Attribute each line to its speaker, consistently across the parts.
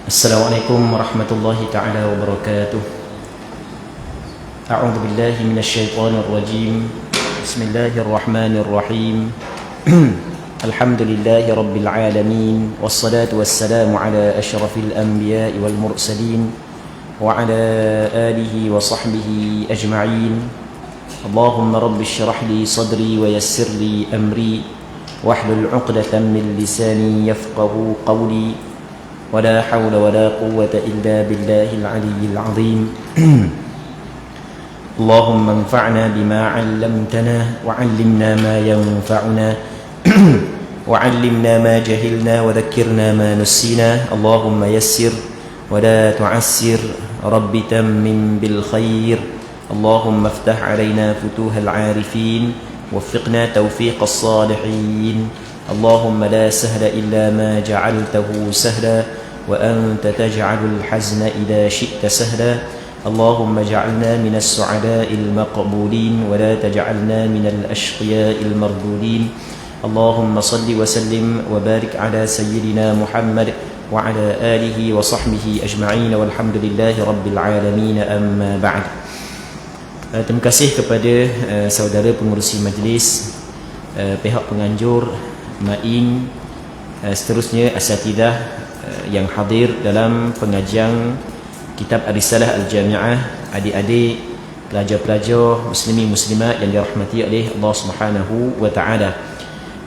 Speaker 1: Assalamualaikum warahmatullahi ta'ala wabarakatuh. A'udzu billahi minasyaitonir rajim. Bismillahirrahmanirrahim. Alhamdulillahi rabbil alamin, wassalatu wassalamu ala asyrafil anbiya'i wal mursalin wa ala alihi wa sahbihi ajma'in. Allahumma rabbi shrah li sadri wa yassir li amri wahlul 'uqdatam min lisani yafqahu qawli. ولا حول ولا قوة إلا بالله العلي العظيم. اللهم انفعنا بما علمتنا وعلمنا ما ينفعنا وعلمنا ما جهلنا وذكرنا ما نسينا. اللهم يسر ولا تعسر، رب تمم بالخير. اللهم افتح علينا فتوح العارفين، وفقنا توفيق الصالحين. اللهم لا سهل إلا ما جعلته سهلا، وأنت تجعل الحزن إذا شئت سهلا. اللهم اجعلنا من السعداء المقبولين، ولا تجعلنا من الأشقياء المردودين. اللهم صل وسلم وبارك على سيدنا محمد وعلى آله وصحبه أجمعين، والحمد لله رب العالمين. أما بعد. Terima kasih kepada saudara pengurusi majlis, pihak penganjur, Ma'in, seterusnya asatidah yang hadir dalam pengajian kitab Ar-Risalah Al-Jami'ah, adik-adik, pelajar-pelajar muslimin muslimat yang dirahmati oleh Allah Subhanahu wa taala.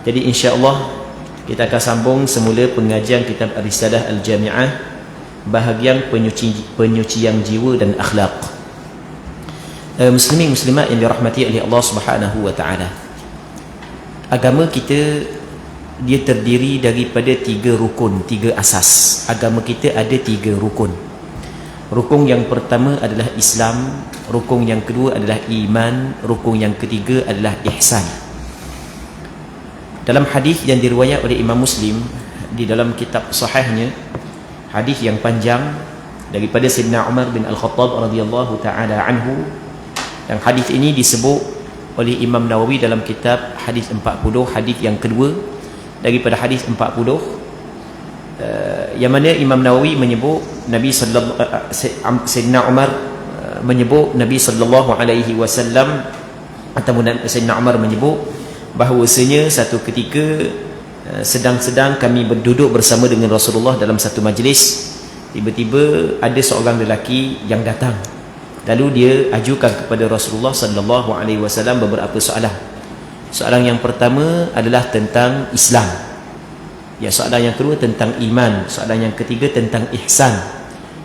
Speaker 1: Jadi insya-Allah kita akan sambung semula pengajian kitab Ar-Risalah Al-Jami'ah, bahagian penyucian jiwa dan akhlak. Muslimin muslimat yang dirahmati oleh Allah Subhanahu wa taala. Agama kita dia terdiri daripada 3 rukun, 3 asas. Agama kita ada 3 rukun. Rukun yang pertama adalah Islam, rukun yang kedua adalah iman, rukun yang ketiga adalah ihsan. Dalam hadis yang diriwayat oleh Imam Muslim di dalam kitab sahihnya, hadis yang panjang daripada Sayyidina Umar bin Al-Khattab radhiyallahu taala anhu, yang hadis ini disebut oleh Imam Nawawi dalam kitab hadis 40, hadis yang kedua daripada hadis 40, yang mana Imam Nawawi menyebut Sayyidina Umar menyebut Nabi sallallahu alaihi wasallam, atau Sayyidina Umar menyebut bahawasanya satu ketika sedang-sedang kami berduduk bersama dengan Rasulullah dalam satu majlis, tiba-tiba ada seorang lelaki yang datang, lalu dia ajukan kepada Rasulullah sallallahu alaihi wasallam beberapa soalan. Soalan yang pertama adalah tentang Islam, soalan yang kedua tentang iman, soalan yang ketiga tentang ihsan,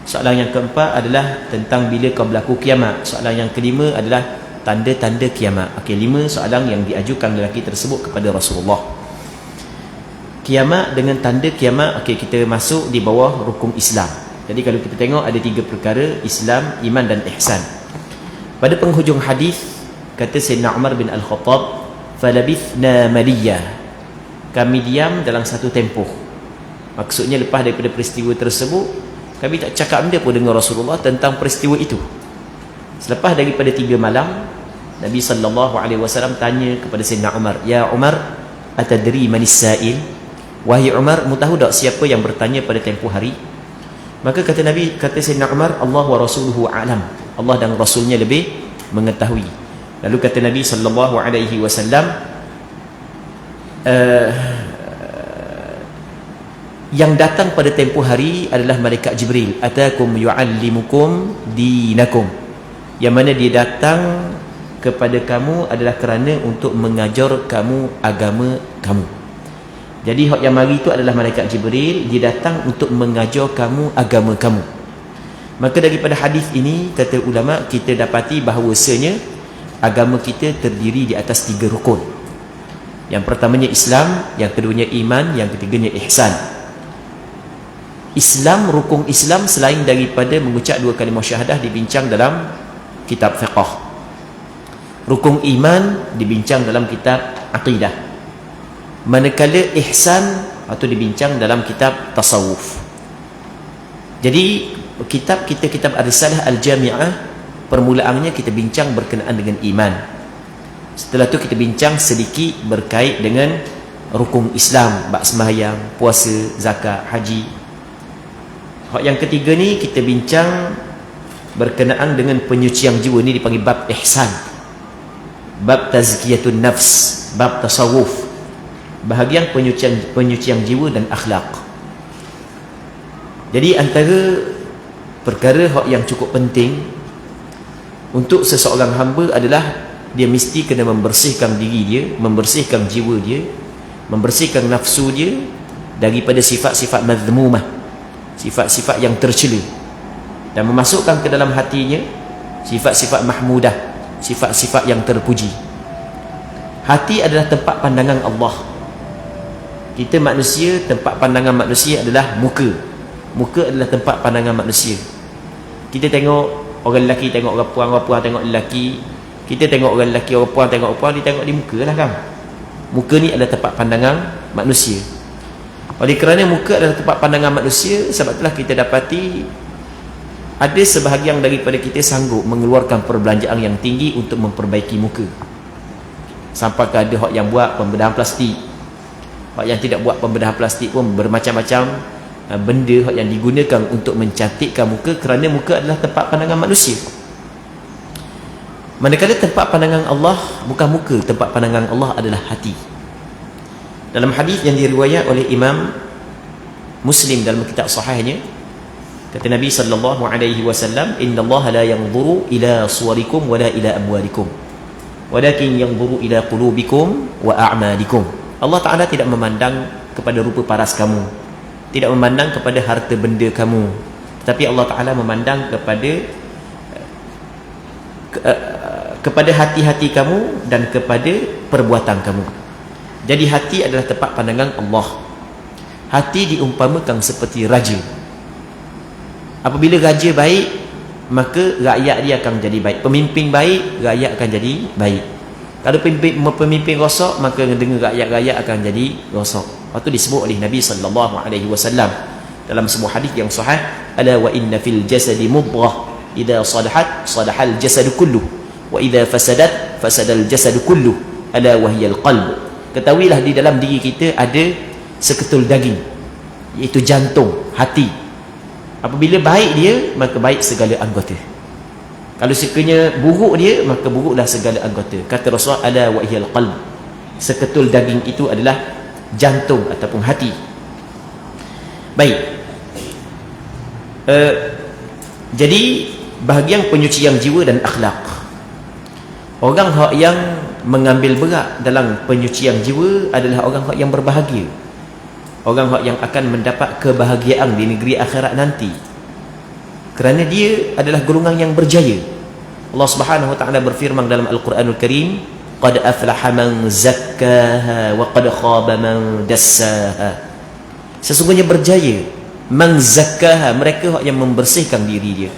Speaker 1: soalan yang keempat adalah tentang bila kau berlaku kiamat, soalan yang kelima adalah tanda-tanda kiamat. Okey, 5 soalan yang diajukan lelaki tersebut kepada Rasulullah. Kiamat dengan tanda kiamat, okey, kita masuk di bawah rukun Islam. Jadi kalau kita tengok ada 3 perkara, Islam, iman dan ihsan. Pada penghujung hadis kata Sayyidina Umar bin Al-Khattab, falabithna maliyah, kami diam dalam satu tempoh. Maksudnya lepas daripada peristiwa tersebut, kami tak cakap benda pun dengan Rasulullah tentang peristiwa itu. Selepas daripada 3 malam, Nabi sallallahu alaihi wasallam tanya kepada Sayyidina Umar, "Ya Umar, atadri manis sa'il?" Wahai Umar, mu tahu tak siapa yang bertanya pada tempoh hari? Maka kata Sayyidina Umar, "Allah wa rasuluhu a'lam." Allah dan Rasulnya lebih mengetahui. Lalu kata Nabi sallallahu alaihi wasallam, yang datang pada tempoh hari adalah malaikat Jibril, atakum yu'allimukum dinakum, yang mana dia datang kepada kamu adalah kerana untuk mengajar kamu agama kamu. Jadi hak yang mari itu adalah malaikat Jibril, dia datang untuk mengajar kamu agama kamu. Maka daripada hadis ini, kata ulama, kita dapati bahawasanya agama kita terdiri di atas 3 rukun. Yang pertamanya Islam, yang keduanya iman, yang ketiganya ihsan. Islam, rukun Islam selain daripada mengucap 2 kalimah syahadah dibincang dalam kitab fiqh. Rukun iman dibincang dalam kitab aqidah. Manakala ihsan atau dibincang dalam kitab tasawuf. Jadi kitab Ar-Risalah Al-Jami'ah, permulaannya kita bincang berkenaan dengan iman. Setelah tu kita bincang sedikit berkait dengan rukun Islam, bab sembahyang, puasa, zakat, haji. Hak yang ketiga ni kita bincang berkenaan dengan penyucian jiwa. Ni dipanggil bab ihsan, bab tazkiyatun nafs, bab tasawuf, bahagian penyucian jiwa dan akhlak. Jadi antara perkara hak yang cukup penting untuk seseorang hamba adalah dia mesti kena membersihkan diri dia, membersihkan jiwa dia, membersihkan nafsu dia daripada sifat-sifat mazmumah, sifat-sifat yang tercela, dan memasukkan ke dalam hatinya sifat-sifat mahmudah, sifat-sifat yang terpuji. Hati adalah tempat pandangan Allah. Kita manusia, tempat pandangan manusia adalah muka. Muka adalah tempat pandangan manusia. Kita tengok orang lelaki tengok orang perempuan, orang perempuan tengok lelaki. Kita tengok orang lelaki, orang perempuan tengok perempuan, dia tengok di muka lah kan. Muka ni adalah tempat pandangan manusia. Oleh kerana muka adalah tempat pandangan manusia, sebab itulah kita dapati ada sebahagian daripada kita sanggup mengeluarkan perbelanjaan yang tinggi untuk memperbaiki muka. Sampai ke ada hak yang buat pembedahan plastik, hak yang tidak buat pembedahan plastik pun bermacam-macam benda hak yang digunakan untuk mencantikkan muka, kerana muka adalah tempat pandangan manusia. Manakala tempat pandangan Allah bukan muka, tempat pandangan Allah adalah hati. Dalam hadis yang diriwayat oleh Imam Muslim dalam kitab sahihnya, kata Nabi sallallahu alaihi wasallam, innallaha la yanzuru ila suwarikum wala ila amwalikum, walakin yanzuru ila qulubikum wa a'malikum. Allah Taala tidak memandang kepada rupa paras kamu, tidak memandang kepada harta benda kamu, tetapi Allah Taala memandang kepada hati-hati kamu dan kepada perbuatan kamu. Jadi hati adalah tempat pandangan Allah. Hati diumpamakan seperti raja. Apabila raja baik, maka rakyat dia akan jadi baik. Pemimpin baik, rakyat akan jadi baik. Kalau pemimpin rosak, maka dengar rakyat akan jadi rosak. Itu disebut oleh Nabi sallallahu alaihi wasallam dalam sebuah hadis yang sahih, ala wa inna fil jasadi mudghah idza salahat salahal jasadu kulluh wa idza fasadat fasadal jasadu kulluh ala wa hiyal qalb. Ketahuilah di dalam diri kita ada seketul daging, iaitu jantung, hati. Apabila baik dia, maka baik segala anggota. Kalau sekiranya buruk dia, maka buruklah segala anggota. Kata Rasulullah, ala wa hiyal qalb. Seketul daging itu adalah jantung ataupun hati. Baik. Jadi bahagian penyucian jiwa dan akhlak. Orang yang mengambil berat dalam penyucian jiwa adalah orang yang berbahagia. Orang yang akan mendapat kebahagiaan di negeri akhirat nanti, kerana dia adalah golongan yang berjaya. Allah Subhanahu wa taala berfirman dalam Al-Quranul Karim, qad aflaha man zakkaha wa qad khaba man dassaha. Sesungguhnya berjaya man zakkaha, mereka yang membersihkan diri dia.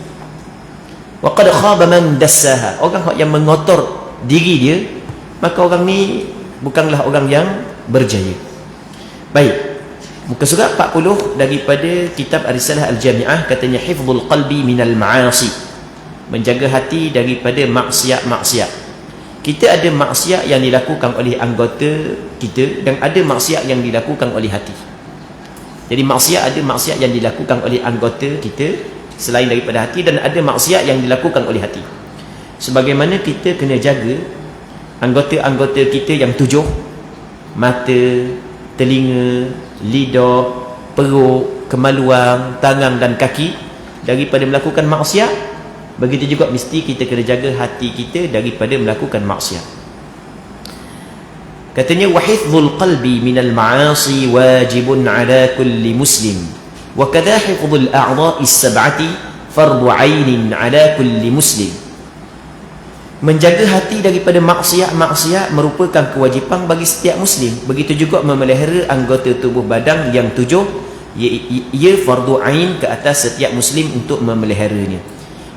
Speaker 1: Wa qad khaba man dassaha, orang yang mengotor diri dia, maka orang ni bukanlah orang yang berjaya. Baik. Muka surat 40 daripada kitab Ar-Risalah Al-Jami'ah, katanya hifzul qalbi minal ma'asi, menjaga hati daripada maksiat-maksiat. Kita ada maksiat yang dilakukan oleh anggota kita dan ada maksiat yang dilakukan oleh hati. Jadi ada maksiat yang dilakukan oleh anggota kita selain daripada hati, dan ada maksiat yang dilakukan oleh hati. Sebagaimana kita kena jaga anggota-anggota kita yang 7, mata, telinga, lidah, perut, kemaluan, tangan dan kaki daripada melakukan maksiat, begitu juga mesti kita kena jaga hati kita daripada melakukan maksiat. Katanya wahifzul qalbi minal ma'asi wajibun ala kulli muslim, wa kadha hifzul a'dha'i as-sab'ati fardu 'ainin ala kulli muslim. Menjaga hati daripada maksiat-maksiat merupakan kewajipan bagi setiap muslim. Begitu juga memelihara anggota tubuh badan yang 7, ia fardu ain ke atas setiap muslim untuk memeliharanya.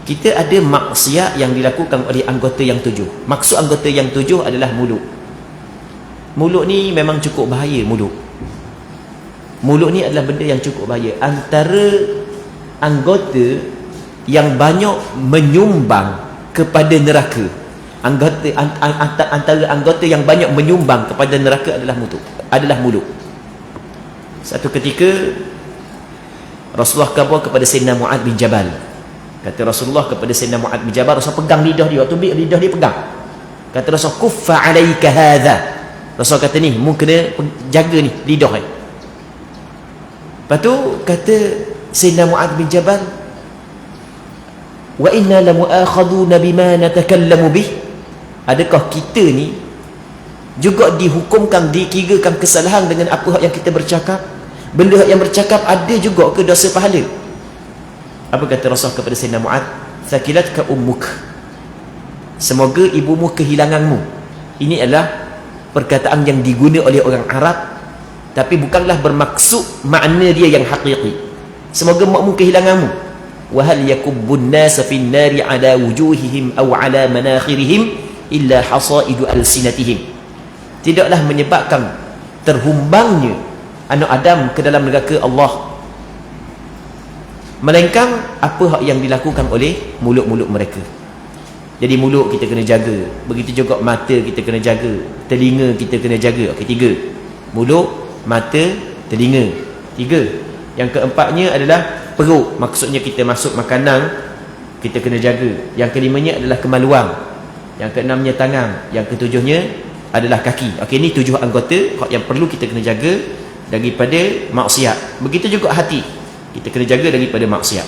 Speaker 1: Kita ada maksiat yang dilakukan oleh anggota yang 7. Maksud anggota yang 7 adalah mulut. Mulut ni memang cukup bahaya. Mulut ni adalah benda yang cukup bahaya. Antara anggota yang banyak menyumbang kepada neraka, antara anggota yang banyak menyumbang kepada neraka adalah mulut. Satu ketika Rasulullah kata kepada Sayyidina Mu'adz bin Jabal. Kata Rasulullah kepada Sayyidina Mu'adz bin Jabal, Rasul pegang lidah dia, waktu ambil lidah dia pegang. Kata Rasul, kuffa alaika hadha. Rasul kata ni, mu kena jaga ni lidah ni. Lepas tu kata Sayyidina Mu'adz bin Jabal, wa inna lamu'akhaduna bima natakallamu bih. Adakah kita ni juga dihukumkan, dikirakan kesalahan dengan apa yang kita bercakap? Benda yang bercakap ada juga ke dosa pahala? Apa kata Rasul kepada Sayyidina Mu'adz? Thakilatka ummuk, semoga ibumu kehilanganmu. Ini adalah perkataan yang diguna oleh orang Arab, tapi bukanlah bermaksud makna dia yang hakiki. Semoga makmu kehilanganmu. Wa hal yakubbun nasa fin nari ala wujuhihim aw ala manakhirihim illa hasaidu alsinatihim. Tidaklah menyebabkan terhumbangnya anak Adam ke dalam neraka Allah, melainkan apa yang dilakukan oleh mulut-mulut mereka. Jadi mulut kita kena jaga, begitu juga mata kita kena jaga, telinga kita kena jaga. Okey, 3. Mulut, mata, telinga. 3. Yang keempatnya adalah perut. Maksudnya kita masuk makanan, kita kena jaga. Yang kelimanya adalah kemaluan. Yang keenamnya tangan. Yang ketujuhnya adalah kaki. Okey, ini 7 anggota yang perlu kita kena jaga daripada maksiat. Begitu juga hati, kita kena jaga daripada maksiat.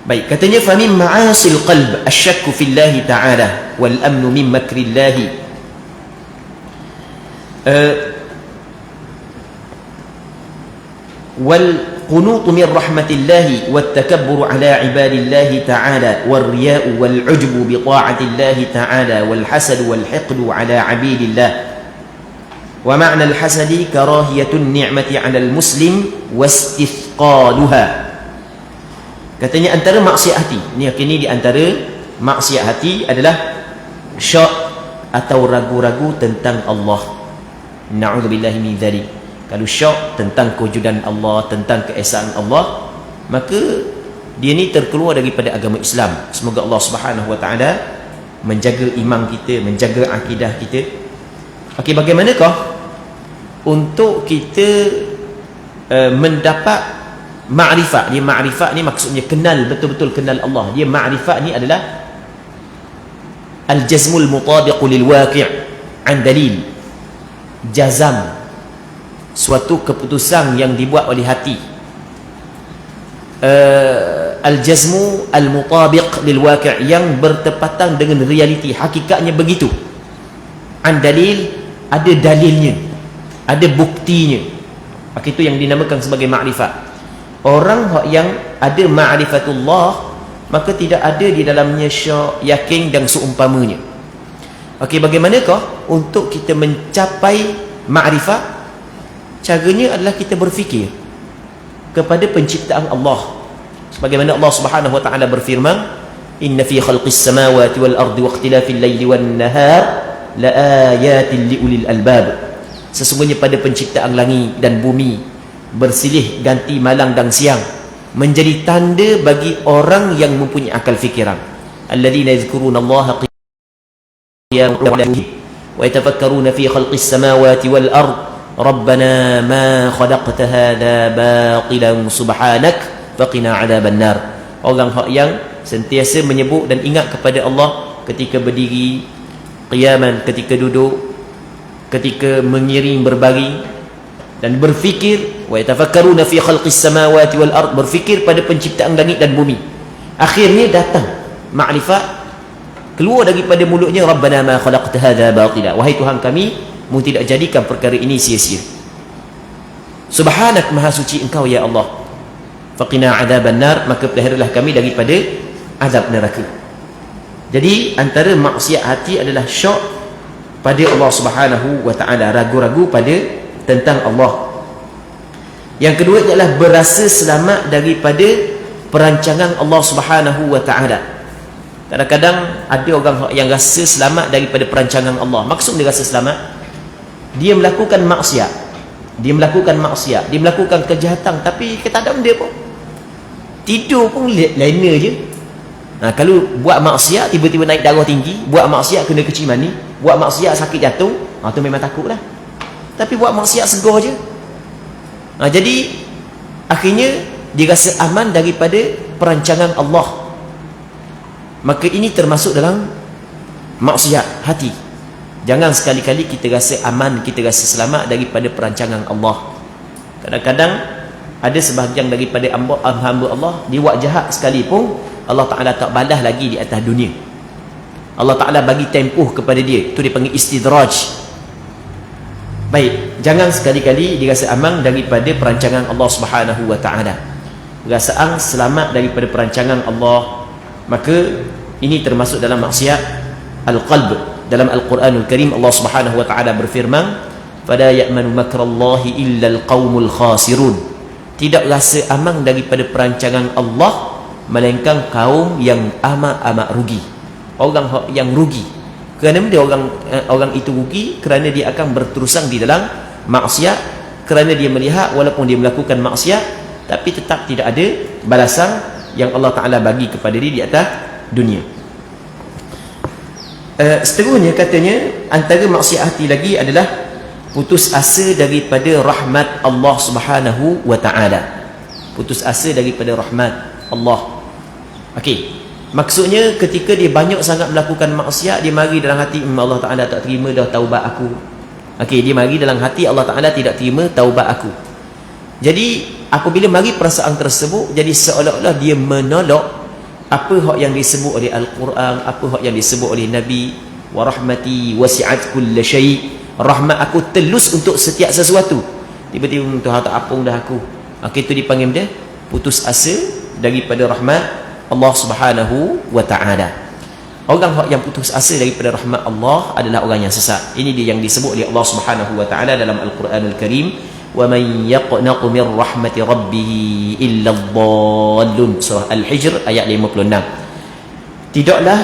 Speaker 1: Baik, katanya fa min ma'asil qalb asyakku fillahi ta'ala wal amnu min makrillahi. Wal qunutu min rahmatillahi wat takabburu ala ibadillahi ta'ala wal riya'u wal ujbu bi ta'atillahi ta'ala wal hasadu wal hiqdu ala abidillah. Wa ma'na al hasadi karahiyatun ni'mati 'ala al muslim wastithqaluha. Katanya antara maksiat hati ni, ini di antara maksiat hati adalah syak atau ragu-ragu tentang Allah. Na'udzubillahi min dzalik. Kalau syak tentang kewujudan Allah, tentang keesaan Allah, maka dia ni terkeluar daripada agama Islam. Semoga Allah Subhanahu wa taala menjaga iman kita, menjaga akidah kita. Okey, bagaimanakah untuk kita mendapat ma'rifat? Dia ma'rifat ni maksudnya kenal, betul-betul kenal Allah. Dia ma'rifat ni adalah al-jazmul mutabiq lil waqi' an dalil. Jazam, suatu keputusan yang dibuat oleh hati. Al-jazmu al-mutabiq lil waqi', yang bertepatan dengan realiti, hakikatnya begitu. An dalil, ada dalilnya, ada buktinya. Maka itu yang dinamakan sebagai ma'rifat. Orang yang ada ma'rifatullah, maka tidak ada di dalamnya syak, yakin dan seumpamanya. Okey, bagaimanakah untuk kita mencapai ma'rifat? Caranya adalah kita berfikir kepada penciptaan Allah. Sebagaimana Allah Subhanahu wa taala berfirman, inna fi khalqis samawati wal ardi wa ikhtilafil laili wan nahar la ayatin liulil albab. Sesungguhnya pada penciptaan langit dan bumi, bersilih ganti malam dan siang, menjadi tanda bagi orang yang mempunyai akal fikiran. Alladzina yadhkurunallaha qiyaman wa yatafakkaruna fi khalqis samawati wal ard rabbana ma khalaqta hadha batilan subhanak faqina adzaban nar. Orang yang sentiasa menyebut dan ingat kepada Allah ketika berdiri, qiyaman, ketika duduk, ketika mengiring berbaring, dan berfikir. Wa yatafakkaruna fi khalqis samawati wal ard, berfikir pada penciptaan langit dan bumi. Akhirnya datang ma'rifat, keluar daripada mulutnya, rabbana ma khalaqta hadza batila, wahai Tuhan kami, mu tidak jadikan perkara ini sia-sia. Subhanak, maha suci engkau ya Allah. Faqina adzaban nar, maka peliharalah kami daripada azab neraka. Jadi antara maksiat hati adalah syak pada Allah Subhanahu wa taala, ragu-ragu pada tentang Allah. Yang kedua ialah berasa selamat daripada perancangan Allah Subhanahu wa taala. Kadang-kadang ada orang yang rasa selamat daripada perancangan Allah. Maksud dia rasa selamat, dia melakukan maksiat, dia melakukan kejahatan, tapi ketadam dia pun tidur pun lena je. Kalau buat maksiat tiba-tiba naik darah tinggi, buat maksiat kena kecil mani, buat maksiat sakit jantung, tu memang takutlah. Tapi buat maksiat segar je. Jadi Akhirnya dia rasa aman daripada perancangan Allah. Maka ini termasuk dalam maksiat hati. Jangan sekali-kali kita rasa aman, kita rasa selamat daripada perancangan Allah. Kadang-kadang ada sebahagian daripada hamba Allah, dia buat jahat sekalipun Allah Ta'ala tak balas lagi di atas dunia. Allah Ta'ala bagi tempoh kepada dia. Itu dipanggil istidraj. Baik, jangan sekali-kali dirasa aman daripada perancangan Allah Subhanahu wa Ta'ala. Rasaan selamat daripada perancangan Allah, maka ini termasuk dalam maksiat al-qalb. Dalam Al-Quranul Karim Allah Subhanahu wa Ta'ala berfirman, "Fala ya'manu makrallahi illa al-qaumul khasirun." Tidak rasa aman daripada perancangan Allah melainkan kaum yang amat-amat rugi. Orang yang rugi. Kerana dia orang itu rugi kerana dia akan berterusan di dalam maksiat, kerana dia melihat walaupun dia melakukan maksiat tapi tetap tidak ada balasan yang Allah Ta'ala bagi kepada dia di atas dunia. Seterusnya katanya, antara maksiat hati lagi adalah putus asa daripada rahmat Allah Subhanahu wa Ta'ala. Putus asa daripada rahmat Allah. Okey, maksudnya ketika dia banyak sangat melakukan maksiat, dia mari dalam hati, Allah Ta'ala tak terima dah taubat aku. Okey, dia mari dalam hati, Allah Ta'ala tidak terima taubat aku. Jadi apabila mari perasaan tersebut, jadi seolah-olah dia menolak apa hak yang disebut oleh Al-Quran, apa hak yang disebut oleh Nabi, wa rahmati wasi'at kulla syai', rahmat aku telus untuk setiap sesuatu. Tiba-tiba Tuhan tak apung dah aku. Itu dipanggil dia putus asa daripada rahmat Allah Subhanahu wa Ta'ala. Orang yang putus asa daripada rahmat Allah adalah orang yang sesat. Ini dia yang disebut oleh Allah Subhanahu wa Ta'ala dalam Al-Quranul Karim, وَمَنْ يَقْنَطُ مِنْ رَحْمَةِ رَبِّهِ إِلَّا الضَّالُّونَ. Surah Al-Hijr ayat 56. Tidaklah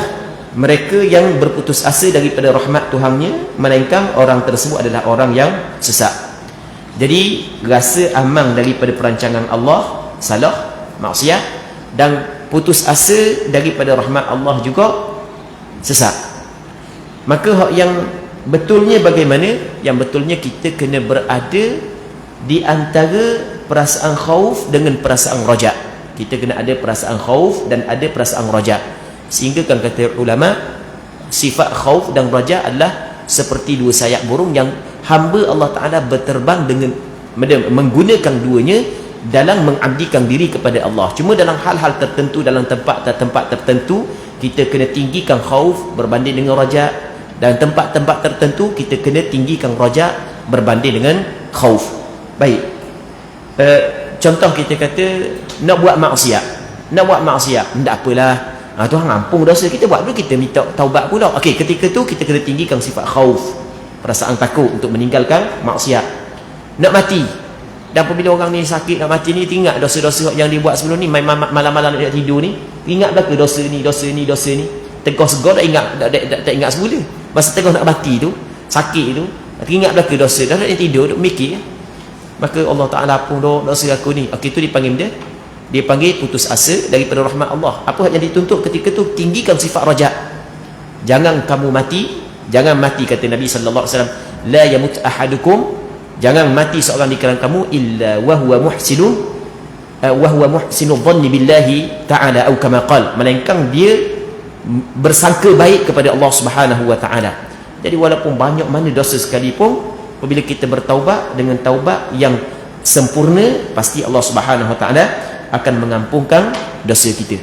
Speaker 1: mereka yang berputus asa daripada rahmat Tuhannya melainkan orang tersebut adalah orang yang sesat. Jadi rasa aman daripada perancangan Allah salah, maksiat, dan putus asa daripada rahmat Allah juga sesat. Maka hak yang betulnya bagaimana? Yang betulnya kita kena berada di antara perasaan khauf dengan perasaan raja. Kita kena ada perasaan khauf dan ada perasaan raja. Sehingga kan kata ulama, sifat khauf dan raja adalah seperti dua sayap burung yang hamba Allah Ta'ala berterbang dengan menggunakan duanya dalam mengabdikan diri kepada Allah. Cuma dalam hal-hal tertentu, dalam tempat tertentu, kita kena tinggikan khauf berbanding dengan raja. Dan tempat-tempat tertentu kita kena tinggikan raja berbanding dengan khauf. Baik, contoh kita kata nak buat maksiat, tak apalah, Tuhan ampun dosa kita, buat dulu, kita minta taubat pula. Okey, ketika tu kita kena tinggikan sifat khauf, perasaan takut untuk meninggalkan maksiat. Nak mati, dan apabila orang ni sakit nak mati ni, ingat dosa-dosa yang dia buat sebelum ni, malam-malam nak tidur ni, ingat belaka dosa ni. Tegah segar tak ingat semula. Masa tengah nak mati tu, sakit tu, ingat belaka dosa, dah nak tidur, duk mikir. Maka Allah Ta'ala pun dosa aku ni. Itu dipanggil dia panggil putus asa daripada rahmat Allah. Apa yang dituntut ketika tu? Tinggikan sifat raja. Jangan kamu mati, jangan mati, kata Nabi sallallahu alaihi wasallam, la yamut ahadukum, jangan mati seorang di kalangan kamu illa wa huwa muhsinu dhanni billahi ta'ala atau kama qala, melainkan dia bersangka baik kepada Allah Subhanahu wa Ta'ala. Jadi walaupun banyak mana dosa sekalipun, apabila kita bertaubat dengan taubat yang sempurna, pasti Allah Subhanahu wa Ta'ala akan mengampunkan dosa kita.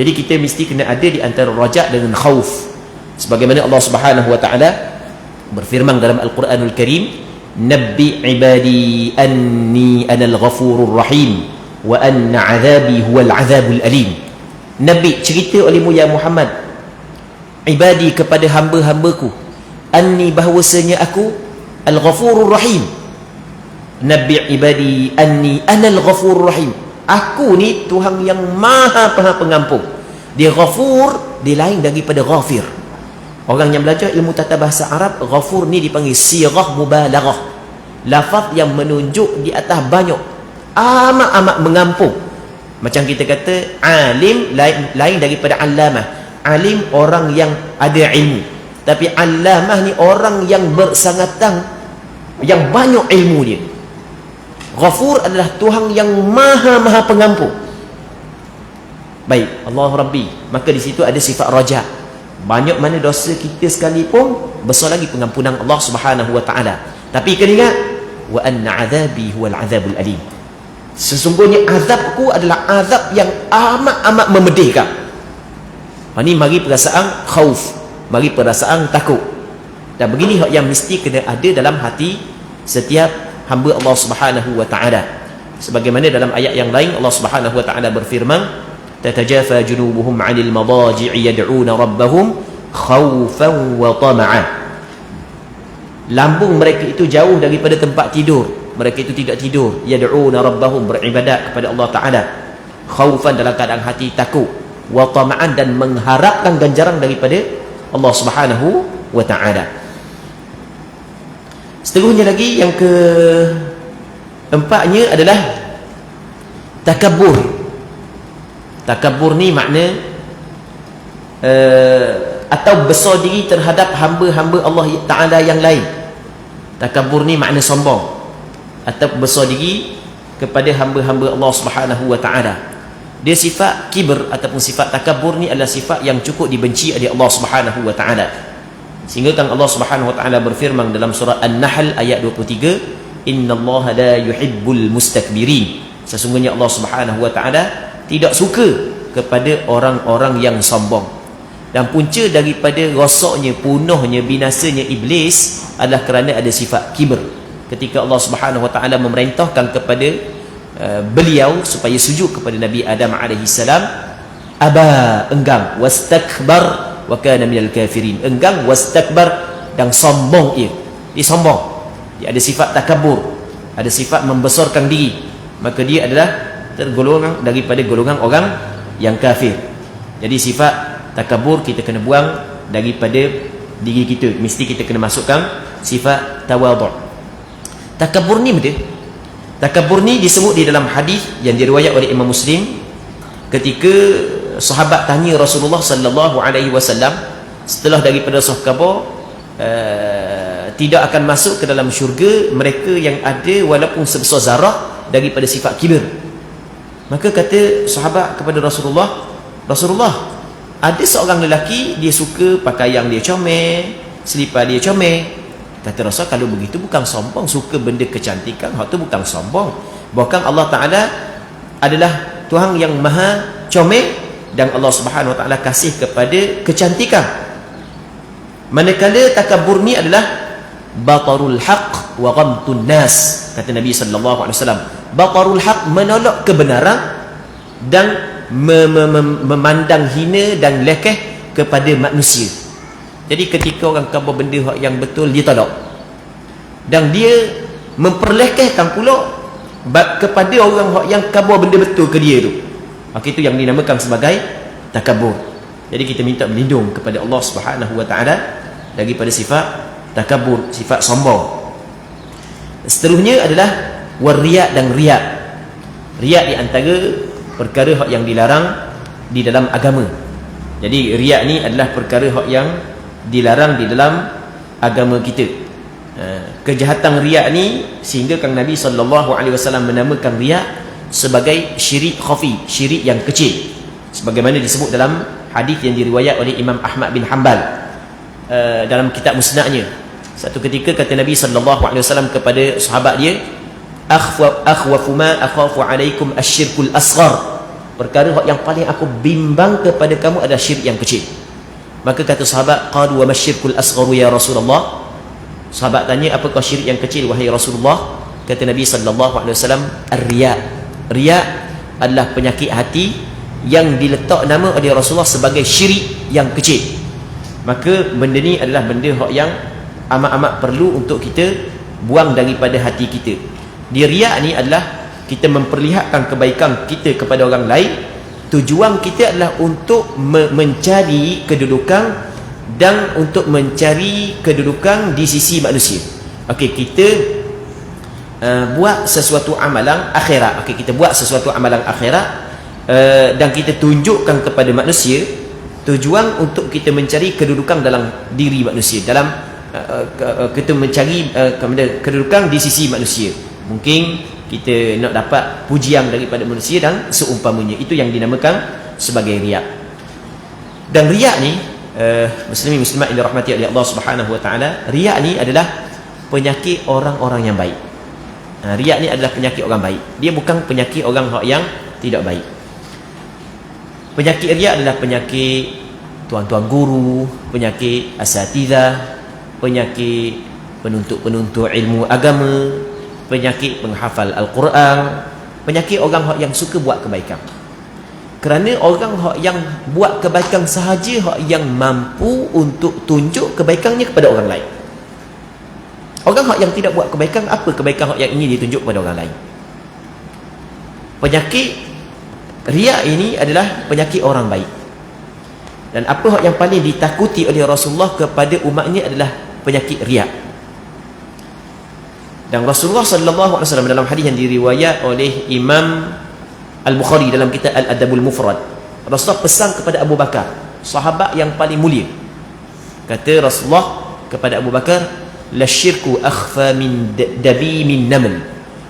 Speaker 1: Jadi kita mesti kena ada di antara raja dengan khauf. Sebagaimana Allah Subhanahu wa Ta'ala berfirman dalam Al-Quranul Karim, "Nabbi ibadi anni anal ghafurur rahim wa anna 'adzabi huwal 'adzabul alim." Nabi cerita olehmu ya Muhammad, ibadi kepada hamba-hambaku, anni bahwasanya aku al-ghafurur rahim. Nabi ibadi anni anal ghafurur rahim, aku ni Tuhan yang maha pengampun. Dia ghafur, dia lain daripada ghafir. Orang yang belajar ilmu tata bahasa Arab, ghafur ni dipanggil sirah mubalaghah, lafaz yang menunjuk di atas banyak, amat-amat mengampun. Macam kita kata alim lain daripada allamah. Alim orang yang ada ilmu, tapi allamah ni orang yang bersangatan, yang banyak ilmu dia. Ghafur adalah Tuhan yang maha pengampun. Baik, Allah Rabbi. Maka di situ ada sifat raja. Banyak mana dosa kita sekalipun, besar lagi pengampunan Allah Subhanahu wa taala. Tapi kena ingat, wa anna azabi huwal azabul alim. Sesungguhnya azabku adalah azab yang amat memedihkan. Ini mari perasaan khauf, mari perasaan takut. Dan begini yang mesti kena ada dalam hati setiap hamba Allah Subhanahu wa taala. Sebagaimana dalam ayat yang lain Allah Subhanahu wa taala berfirman, tatajafa junubuhum 'anil madaji'i yad'una rabbahum khaufan wa tama'a. Lambung mereka itu jauh daripada tempat tidur, mereka itu tidak tidur, yad'una rabbahum, beribadat kepada Allah taala, khaufan dalam keadaan hati takut, wa tama'an dan mengharapkan ganjaran daripada Allah Subhanahu wa taala. Seterusnya lagi yang keempatnya adalah takabbur. Takabbur ni makna atau besar diri terhadap hamba-hamba Allah Ta'ala yang lain. Takabbur ni makna sombong atau besar diri kepada hamba-hamba Allah Subhanahu wa Ta'ala. Dia sifat kibr ataupun sifat takabbur ni adalah sifat yang cukup dibenci oleh Allah Subhanahu wa Ta'ala. Sehingga kan Allah Subhanahu wa Ta'ala berfirman dalam surah An-Nahl ayat 23, innallaha la yuhibbul mustakbirin. Sesungguhnya Allah Subhanahu wa Ta'ala tidak suka kepada orang-orang yang sombong. Dan punca daripada rosaknya, punahnya, binasanya iblis adalah kerana ada sifat kibr. Ketika Allah Subhanahu wa taala memerintahkan kepada beliau supaya sujud kepada Nabi Adam alaihi salam, aba, enggan, wastakbar wa kana minal kafirin. Enggan, wastakbar, dan sombong ia. Dia sombong. Dia ada sifat takabur, ada sifat membesarkan diri. Maka dia adalah tergolongan daripada golongan orang yang kafir. Jadi sifat takabur kita kena buang daripada diri kita. Mesti kita kena masukkan sifat tawadhu'. Takabur ni betul. Takabur ni disebut di dalam hadis yang diriwayat oleh Imam Muslim, ketika sahabat tanya Rasulullah sallallahu alaihi wasallam setelah daripada sahabat tidak akan masuk ke dalam syurga mereka yang ada walaupun sebesar zarah daripada sifat kibir. Maka kata sahabat kepada Rasulullah, Rasulullah, ada seorang lelaki dia suka pakaian dia comel, selipar dia comel. Kata Rasul, kalau begitu bukan sombong, suka benda kecantikan, hak tu bukan sombong. Bahkan Allah Taala adalah Tuhan yang maha comel dan Allah Subhanahu wa taala kasih kepada kecantikan. Manakala takabur ni adalah batarul haq wa ghamtun nas. Kata Nabi sallallahu alaihi wasallam, batarul haq, menolak kebenaran dan memandang hina dan lekeh kepada manusia. Jadi ketika orang khabar benda yang betul, dia tolak, dan dia memperlekehkan pula kepada orang yang khabar benda betul ke dia tu. Maka itu yang dinamakan sebagai takabur. Jadi kita minta berlindung kepada Allah Subhanahu wa taala daripada sifat takabur, sifat sombong. Seterusnya adalah wariya dan riya. Riya di antara perkara yang dilarang di dalam agama. Jadi riya ni adalah perkara yang dilarang di dalam agama kita. Kejahatan riya ni sehingga kan Nabi sallallahu alaihi wasallam menamakan riya sebagai syirik khafi, syirik yang kecil. Sebagaimana disebut dalam hadis yang diriwayat oleh Imam Ahmad bin Hanbal dalam kitab Musnadnya. Satu ketika kata Nabi sallallahu alaihi wasallam kepada sahabat dia, akhwafu ma akhafu alaikum asyirkul asghar. Perkara yang paling aku bimbang kepada kamu adalah syirik yang kecil. Maka kata sahabat, qalu wa masyirkul asghar ya Rasulullah. Sahabat tanya, apakah syirik yang kecil wahai Rasulullah? Kata Nabi sallallahu alaihi wasallam, ar-riya. Riya adalah penyakit hati yang diletak nama oleh Rasulullah sebagai syirik yang kecil. Maka benda ni adalah benda yang amat-amat perlu untuk kita buang daripada hati kita. Di riya ni adalah kita memperlihatkan kebaikan kita kepada orang lain. Tujuan kita adalah untuk mencari kedudukan dan untuk mencari kedudukan di sisi manusia. Okey, kita buat sesuatu amalan akhirat. Okey, kita buat sesuatu amalan akhirat dan kita tunjukkan kepada manusia, tujuan untuk kita mencari kedudukan dalam diri manusia, dalam kita mencari kedudukan di sisi manusia. Mungkin kita nak dapat pujian daripada manusia dan seumpamanya. Itu yang dinamakan sebagai riak. Dan riak ni muslimin muslimat yang dirahmati oleh Allah Subhanahu wa taala, riak ni adalah penyakit orang-orang yang baik. Riak ni adalah penyakit orang baik. Dia bukan penyakit orang yang tidak baik. Penyakit riak adalah penyakit tuan-tuan guru, penyakit asatidzah, penyakit penuntut-penuntut ilmu agama, penyakit penghafal Al-Quran, penyakit orang yang suka buat kebaikan. Kerana orang yang buat kebaikan sahaja yang mampu untuk tunjuk kebaikannya kepada orang lain. Orang yang tidak buat kebaikan, apa kebaikan yang ingin ditunjuk kepada orang lain? Penyakit riak ini adalah penyakit orang baik. Dan apa yang paling ditakuti oleh Rasulullah kepada umatnya adalah penyakit riak. Dan Rasulullah sallallahu alaihi wasallam dalam hadis yang diriwayat oleh Imam Al-Bukhari dalam kitab Al-Adabul Mufrad, Rasulullah pesan kepada Abu Bakar, sahabat yang paling mulia. Kata Rasulullah kepada Abu Bakar, la syirku akhfa min dabimin naml.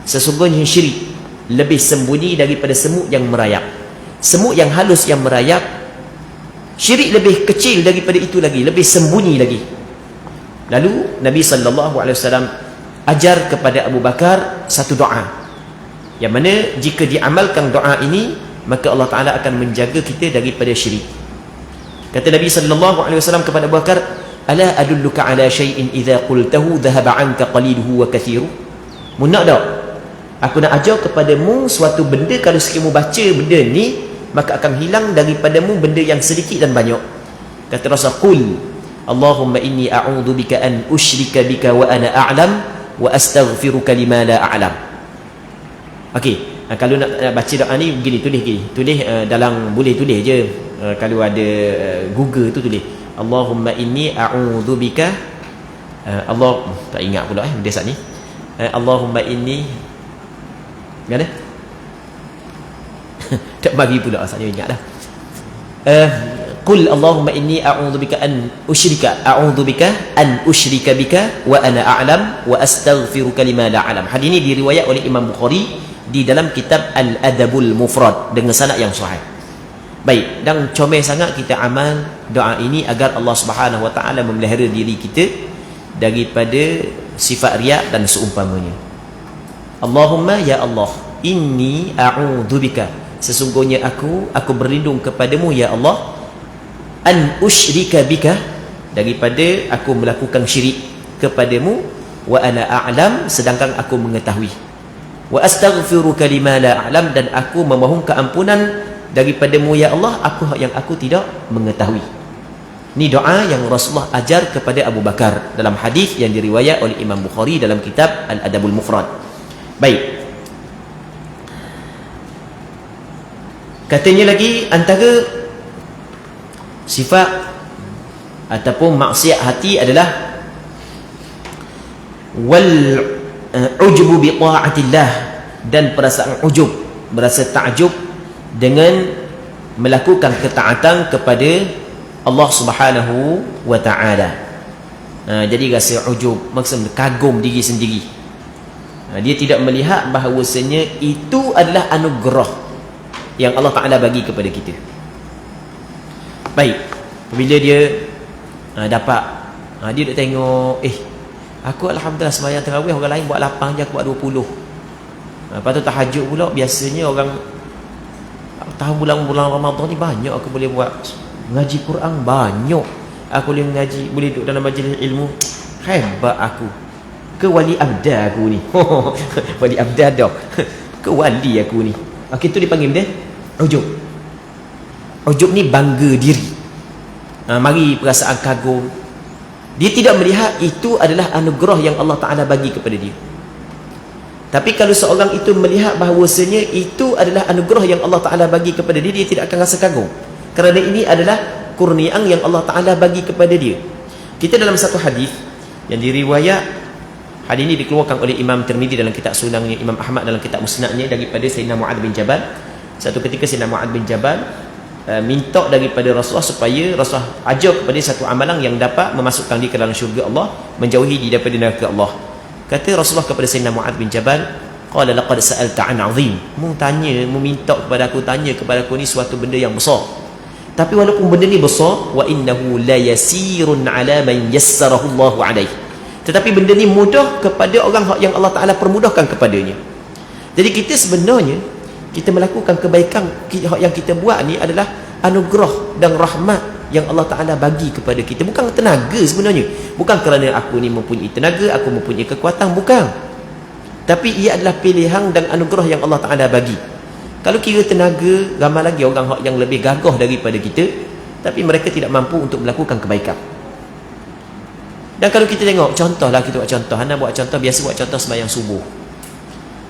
Speaker 1: Sesungguhnya syirik lebih sembunyi daripada semut yang merayap. Semut yang halus yang merayap, syirik lebih kecil daripada itu lagi, lebih sembunyi lagi. Lalu Nabi sallallahu alaihi wasallam ajar kepada Abu Bakar satu doa, yang mana jika diamalkan doa ini, maka Allah Ta'ala akan menjaga kita daripada syirik. Kata Nabi sallallahu alaihi wasallam kepada Abu Bakar, ala adulluka ala syai'in idza qultahu dhahaba 'anka qaliluhu wa kathiru. Mu nak tak aku nak ajar kepadamu suatu benda, kalau sekiranya baca benda ni, maka akan hilang daripadamu benda yang sedikit dan banyak. Kata Rasul, qul Allahumma inni a'udzu bika an usyrika bika wa ana a'lam wa astaghfiruka lima la a'lam. Okey, kalau nak baca doa ni begini, tulis dalam, boleh tulis je, kalau ada Google tu tulis Allahumma inni a'udzu bika, Allah tak ingat pula benda saat ni. Allahumma inni mana? Tak bagi pula asalnya, ingat dah. Qul Allahumma inni a'udzubika an usyrika bika wa ana a'lam wa astaghfiruka lima la a'lam. Hadis ini diriwayat oleh Imam Bukhari di dalam kitab Al-Adabul Mufrad dengan sanad yang sahih. Baik, dan comel sangat kita amal doa ini agar Allah Subhanahu wa taala memelihara diri kita daripada sifat riak dan seumpamanya. Allahumma ya Allah, inni a'udzubika, sesungguhnya aku berlindung kepadamu ya Allah, an usyrika bika, daripada aku melakukan syirik kepadamu, wa ana a'lam, sedangkan aku mengetahui, wa astaghfiruka lima la a'lam, dan aku memohon keampunan daripadamu ya Allah apa yang aku tidak mengetahui. Ini doa yang Rasulullah ajar kepada Abu Bakar dalam hadis yang diriwayat oleh Imam Bukhari dalam kitab Al-Adabul Mufrad. Baik, katanya lagi antara sifat ataupun maksiat hati adalah wal ujubu bi ta'atillah, dan perasaan ujub, berasa takjub dengan melakukan ketaatan kepada Allah Subhanahu wa taala. Jadi rasa ujub, maksudnya kagum diri sendiri. Dia tidak melihat bahawasanya itu adalah anugerah yang Allah Ta'ala bagi kepada kita. Baik, bila dia dapat, dia nak tengok, aku alhamdulillah sembahyang tarawih, orang lain buat 8 je, aku buat 20. Lepas tu tahajud pula, biasanya orang tahun bulan Ramadan ni banyak aku boleh buat. Ngaji Quran banyak aku boleh mengaji, boleh duduk dalam majlis ilmu, hebat aku. Ke wali abda aku ni. Wali abda dah. Ke wali aku ni. Okey, tu dipanggil dia ujub. Ujub ni bangga diri. Mari perasaan kagum. Dia tidak melihat itu adalah anugerah yang Allah Ta'ala bagi kepada dia. Tapi kalau seorang itu melihat bahawasanya itu adalah anugerah yang Allah Ta'ala bagi kepada dia, dia tidak akan rasa kagum. Kerana ini adalah kurniaan yang Allah Ta'ala bagi kepada dia. Kita dalam satu hadis yang diriwayat, hadis ini dikeluarkan oleh Imam Tirmizi dalam kitab Sunannya, Imam Ahmad dalam kitab Musnadnya, daripada Sayyidina Mu'adz bin Jabal. Satu ketika Sayyidina Mu'adz bin Jabal minta daripada Rasulullah supaya Rasulullah ajar kepada satu amalan yang dapat memasukkan dia ke dalam syurga Allah, menjauhi dia daripada neraka Allah. Kata Rasulullah kepada Sayyidina Mu'adz bin Jabal, Qala laqad sa'alta 'an 'azim. Mu minta kepada aku ni suatu benda yang besar. Tapi walaupun benda ni besar, wa innahu la yasirun 'ala man yassarahu Allahu 'alaihi. Tetapi benda ni mudah kepada orang yang Allah Taala permudahkan kepadanya. Jadi kita sebenarnya kita melakukan kebaikan yang kita buat ni adalah anugerah dan rahmat yang Allah Ta'ala bagi kepada kita. Bukan tenaga sebenarnya. Bukan kerana aku ni mempunyai tenaga, aku mempunyai kekuatan, bukan. Tapi ia adalah pilihan dan anugerah yang Allah Ta'ala bagi. Kalau kira tenaga, ramai lagi orang yang lebih gagah daripada kita, tapi mereka tidak mampu untuk melakukan kebaikan. Dan kalau kita tengok, contohlah kita buat contoh. Hana buat contoh, biasa buat contoh sembahyang subuh.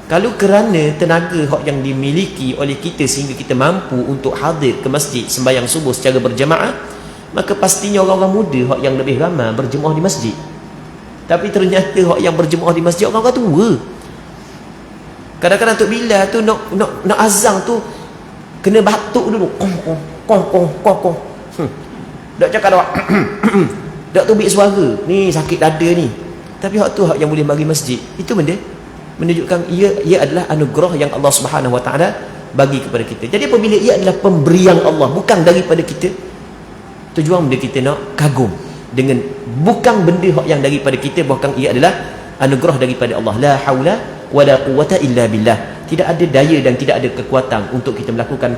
Speaker 1: Kalau kerana tenaga yang dimiliki oleh kita sehingga kita mampu untuk hadir ke masjid sembahyang subuh secara berjemaah, maka pastinya orang-orang muda yang lebih ramai berjemaah di masjid. Tapi ternyata yang berjemaah di masjid orang-orang tua. Kadang-kadang Tok Bilal tu nak azan tu kena batuk dulu. Kong. Tak cakap dak. Tak tubik suara. Ni sakit dada ni. Tapi hak tu yang boleh bagi masjid. Itu benda menunjukkan ia adalah anugerah yang Allah Subhanahu Wa Taala bagi kepada kita. Jadi apabila ia adalah pemberian Allah, bukan daripada kita, tujuan benda kita nak kagum dengan bukan benda yang daripada kita, bahkan ia adalah anugerah daripada Allah. La haula wala quwwata illa billah. Tidak ada daya dan tidak ada kekuatan untuk kita melakukan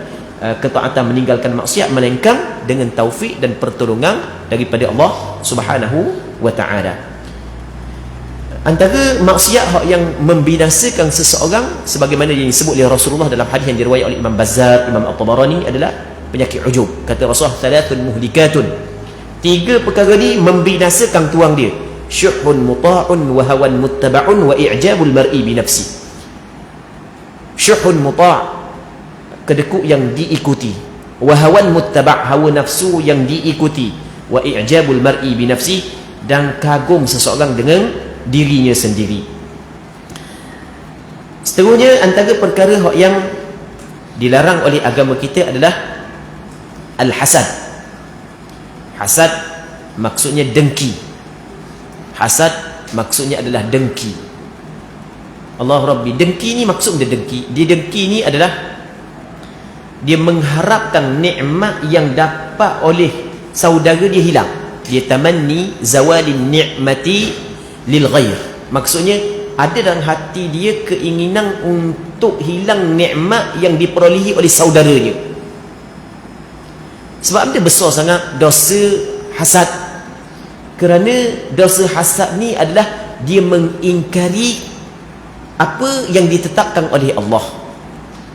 Speaker 1: ketaatan, meninggalkan maksiat, melainkan dengan taufik dan pertolongan daripada Allah Subhanahu Wa Taala. Antara maksiat yang membinasakan seseorang sebagaimana yang disebut oleh Rasulullah dalam hadis yang diriwayatkan oleh Imam Bazzar, Imam At-Tabarani adalah penyakit ujub. Kata Rasulullah, thalathun muhlikatun. 3 perkara ni membinasakan tuang dia. Syuhun muta'un wa hawan muttaba'un wa i'jabul mar'i bi nafsi. Syuhun muta', kedekut yang diikuti. Wa hawan muttaba', hawa nafsu yang diikuti. Wa i'jabul mar'i bi nafsi, dan kagum seseorang dengan dirinya sendiri. Seterusnya, antara perkara yang dilarang oleh agama kita adalah al-hasad. Hasad maksudnya dengki. Hasad maksudnya adalah dengki. Allah Rabbi, dengki ni maksudnya dengki. Dia dengki ni adalah dia mengharapkan nikmat yang dapat oleh saudara dia hilang. Dia tamanni zawalin ni'mati lil ghair. Maksudnya ada dalam hati dia keinginan untuk hilang nikmat yang diperolehi oleh saudaranya. Sebab dia besar sangat dosa hasad. Kerana dosa hasad ni adalah dia mengingkari apa yang ditetapkan oleh Allah.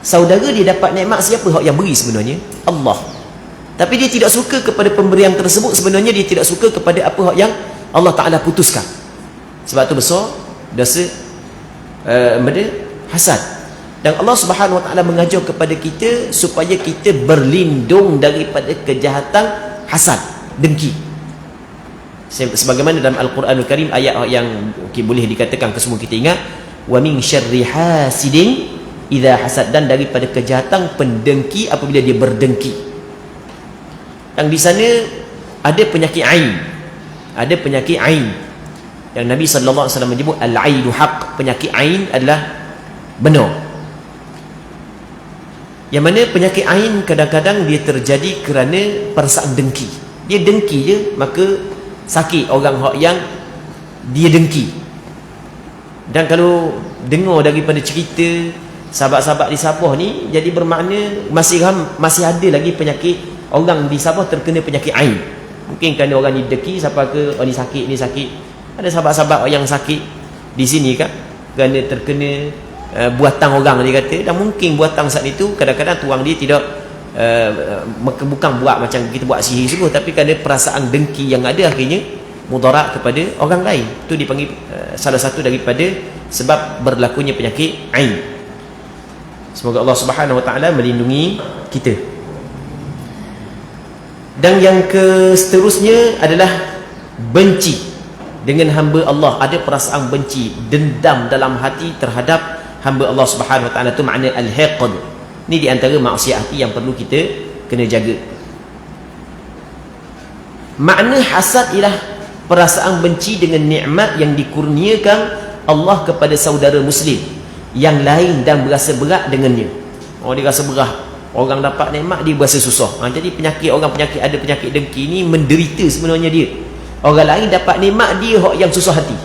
Speaker 1: Saudara dia dapat nikmat, siapa yang beri sebenarnya? Allah. Tapi dia tidak suka kepada pemberian tersebut. Sebenarnya dia tidak suka kepada apa yang Allah Ta'ala putuskan. Sebab tu besar dosa hasad. Dan Allah Subhanahu Wa Taala mengajar kepada kita supaya kita berlindung daripada kejahatan hasad, dengki. Sebagaimana dalam Al-Quranul Karim, ayat yang boleh dikatakan kesemua kita ingat, wa min syarri hasidin idza hasad, dan daripada kejahatan pendengki apabila dia berdengki. Dan di sana ada penyakit ain. Ada penyakit ain. Yang Nabi SAW menyebut al-ainu haq, penyakit ain adalah benar. Yang mana penyakit ain kadang-kadang dia terjadi kerana perasaan dengki. Dia dengki je, maka sakit orang yang dia dengki. Dan kalau dengar daripada cerita sahabat-sahabat di Sabah ni, jadi bermakna masih ada lagi penyakit orang di Sabah terkena penyakit ain. Mungkin kerana orang ni dengki, siapa ke ni sakit. Ada sahabat-sahabat yang sakit di sini kan, kerana terkena buatan orang, dia kata. Dan mungkin buatan saat itu kadang-kadang tuang dia tidak bukan buat macam kita buat sihir sungguh, tapi kerana perasaan dengki yang ada, akhirnya mudarat kepada orang lain. Itu dipanggil salah satu daripada sebab berlakunya penyakit ain. Semoga Allah Subhanahu Wa Taala melindungi kita. Dan yang seterusnya adalah benci dengan hamba Allah. Ada perasaan benci, dendam dalam hati terhadap hamba Allah Subhanahu Wa Taala. Itu makna al-hiqd. Ini di antara maksiat hati yang perlu kita kena jaga. Makna hasad ialah perasaan benci dengan nikmat yang dikurniakan Allah kepada saudara muslim. yang lain dan berasa berat dengannya. Dia rasa berat. Orang dapat nikmat, dia berasa susah. Jadi ada penyakit dengki ni menderita sebenarnya dia. Orang lain dapat nikmat, dia yang susah hati.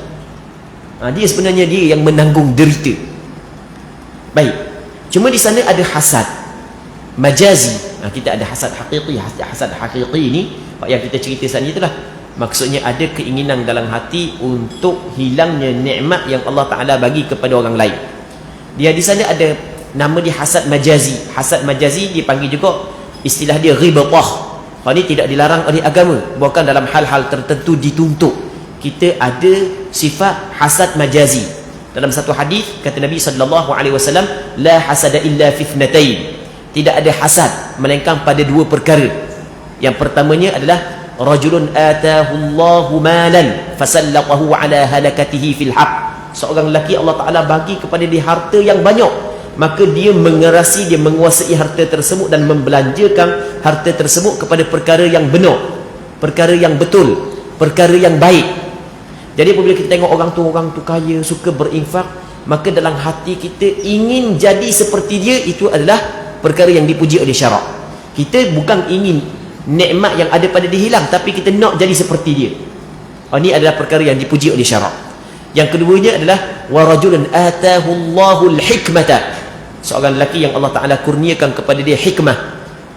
Speaker 1: Dia sebenarnya dia yang menanggung derita. Baik. Cuma di sana ada hasad majazi. Kita ada hasad hakiki. Hasad hakiki ni yang kita cerita saat ni itulah. Maksudnya ada keinginan dalam hati untuk hilangnya nikmat yang Allah Ta'ala bagi kepada orang lain. Dia di sana ada nama dia hasad majazi. Hasad majazi dipanggil juga, istilah dia ribatah. Ini tidak dilarang oleh agama, bahkan dalam hal-hal tertentu dituntut. Kita ada sifat hasad majazi. Dalam satu hadis kata Nabi SAW, la hasada illa fi ithnatain. Tidak ada hasad melainkan pada dua perkara. Yang pertamanya adalah rajulun atahu Allahu malan fasallatahu ala halakatihi fil haq. Seorang lelaki Allah Ta'ala bagi kepada dia harta yang banyak, maka dia mengerasi, dia menguasai harta tersebut dan membelanjakan harta tersebut kepada perkara yang benar, perkara yang betul, perkara yang baik. Jadi apabila kita tengok orang tu kaya, suka berinfak, maka dalam hati kita ingin jadi seperti dia. Itu adalah perkara yang dipuji oleh syarak. Kita bukan ingin nikmat yang ada pada dia hilang, tapi kita nak jadi seperti dia. Ini adalah perkara yang dipuji oleh syarak. Yang keduanya adalah wa rajulun atahu Allahul hikmata. Seorang lelaki yang Allah Ta'ala kurniakan kepada dia hikmah,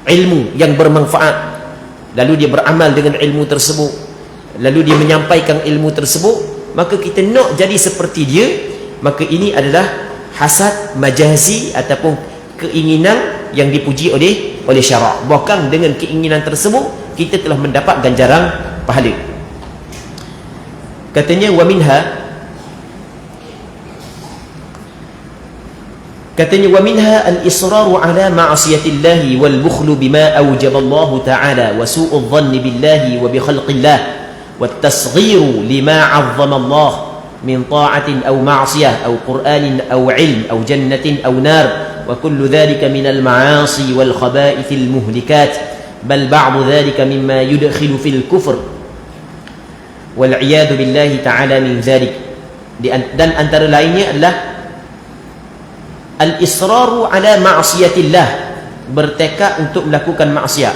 Speaker 1: ilmu yang bermanfaat, lalu dia beramal dengan ilmu tersebut, lalu dia menyampaikan ilmu tersebut, maka kita nak jadi seperti dia. Maka ini adalah hasad majazi ataupun keinginan yang dipuji oleh syarak. Bahkan dengan keinginan tersebut kita telah mendapat ganjaran pahala. Katanya wa minha al-israru ala ma'asiyatillahi wal bukhlu bima awjaba Allah ta'ala wa su'u dhanni billahi wa bi khalqillah wa at-tasghiru lima 'azzama Allah min ta'atin aw ma'siyah aw qur'anin aw 'ilm aw jannatin aw nar wa kullu dhalika min al-ma'asi wal khaba'ith al-muhlikat bal ba'du dhalika mimma yudkhilu fil kufr wal 'iyadu billahi ta'ala min dhalik. Dan antara lainnya adalah al-israru ala ma'asiyatillah, bertekad untuk melakukan maksiat.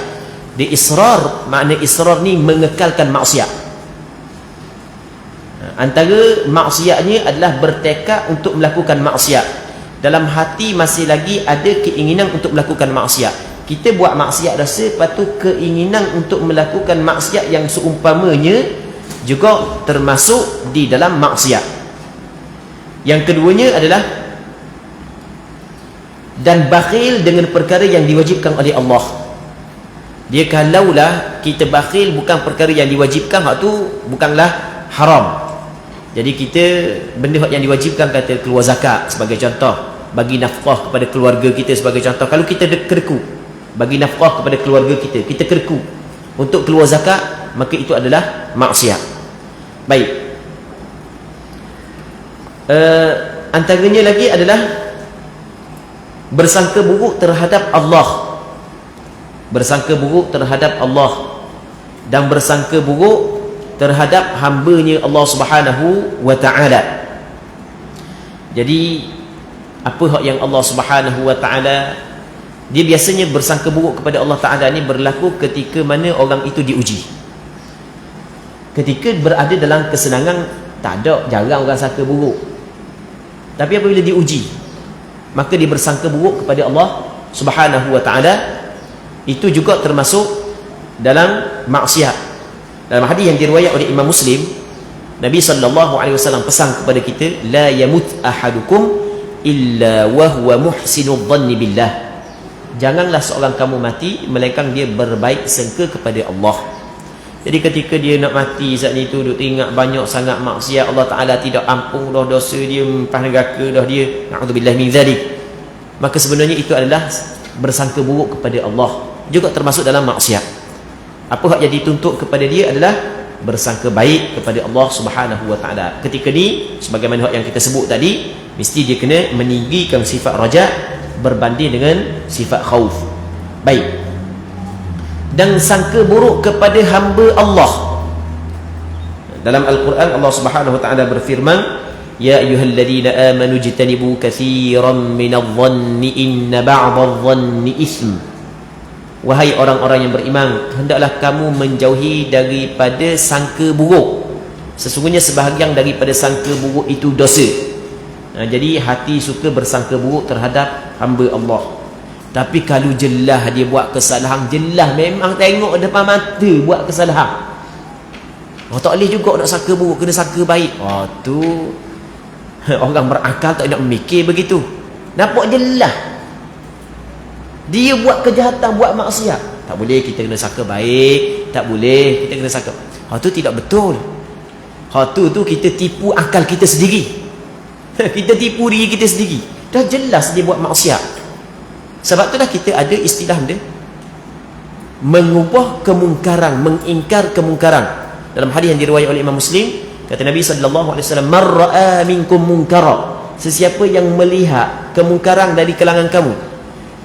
Speaker 1: Di israr, makna israr ni mengekalkan maksiat. Antara maksiatnya adalah bertekad untuk melakukan maksiat. Dalam hati masih lagi ada keinginan untuk melakukan maksiat. Kita buat maksiat rasa, lepas tu keinginan untuk melakukan maksiat yang seumpamanya juga termasuk di dalam maksiat. Yang keduanya adalah dan bakhil dengan perkara yang diwajibkan oleh Allah. Dia kalaulah kita bakhil bukan perkara yang diwajibkan, hak tu bukanlah haram. Jadi kita benda yang diwajibkan, kata keluar zakat sebagai contoh, bagi nafkah kepada keluarga kita sebagai contoh. Kalau kita kerku bagi nafkah kepada keluarga kita kerku untuk keluar zakat, maka itu adalah maksiat. Baik. Antaranya lagi adalah bersangka buruk terhadap Allah, bersangka buruk terhadap Allah dan bersangka buruk terhadap hamba-Nya Allah Subhanahu wa ta'ala. Jadi apa hak yang Allah Subhanahu wa ta'ala, dia biasanya bersangka buruk kepada Allah Ta'ala ni berlaku ketika mana orang itu diuji. Ketika berada dalam kesenangan, tak ada, jarang orang sangka buruk. Tapi apabila diuji, maka dia bersangka buruk kepada Allah Subhanahu wa ta'ala. Itu juga termasuk dalam maksiat. Dalam hadis yang diriwayat oleh Imam Muslim, Nabi SAW pesan kepada kita, la yamut ahadukum illa wa huwa muhsinudh dhanni billah. Janganlah seorang kamu mati melainkan dia berbaik sangka kepada Allah. Jadi ketika dia nak mati saat itu, duk ingat banyak sangat maksiat, Allah Ta'ala tidak ampun dah dosa dia, mempah neraka dah dia, na'udzubillah min dzalik, maka sebenarnya itu adalah bersangka buruk kepada Allah, juga termasuk dalam maksiat. Apa hak yang dituntut kepada dia adalah bersangka baik kepada Allah Subhanahu wa ta'ala. Ketika ni, sebagaimana hak yang kita sebut tadi, mesti dia kena meninggikan sifat raja berbanding dengan sifat khauf. Baik. Dan sangka buruk kepada hamba Allah. Dalam Al-Quran Allah Subhanahu wa ta'ala berfirman, ya ayyuhalladzina amanu jtanibu katsiran minadh-dhanni inna ba'dadh-dhanni itsm. Wahai orang-orang yang beriman, hendaklah kamu menjauhi daripada sangka buruk. Sesungguhnya sebahagian daripada sangka buruk itu dosa. Jadi hati suka bersangka buruk terhadap hamba Allah. Tapi kalau jelas dia buat kesalahan, jelas memang tengok depan mata buat kesalahan, tak boleh juga nak sangka buruk, kena sangka baik. Tu orang berakal tak nak memikir begitu. Nampak jelas dia buat kejahatan, buat maksiat, tak boleh kita kena sangka baik, tak boleh kita kena sangka. Tu tidak betul. Tu kita tipu akal kita sendiri. Kita tipu diri kita sendiri. Dah jelas dia buat maksiat. Sebab itulah kita ada istilah dia mengubah kemungkaran, mengingkar kemungkaran. Dalam hadis yang diriwayatkan oleh Imam Muslim, kata Nabi sallallahu alaihi wasallam, "Man ra'a minkum munkara." Sesiapa yang melihat kemungkaran dari kalangan kamu.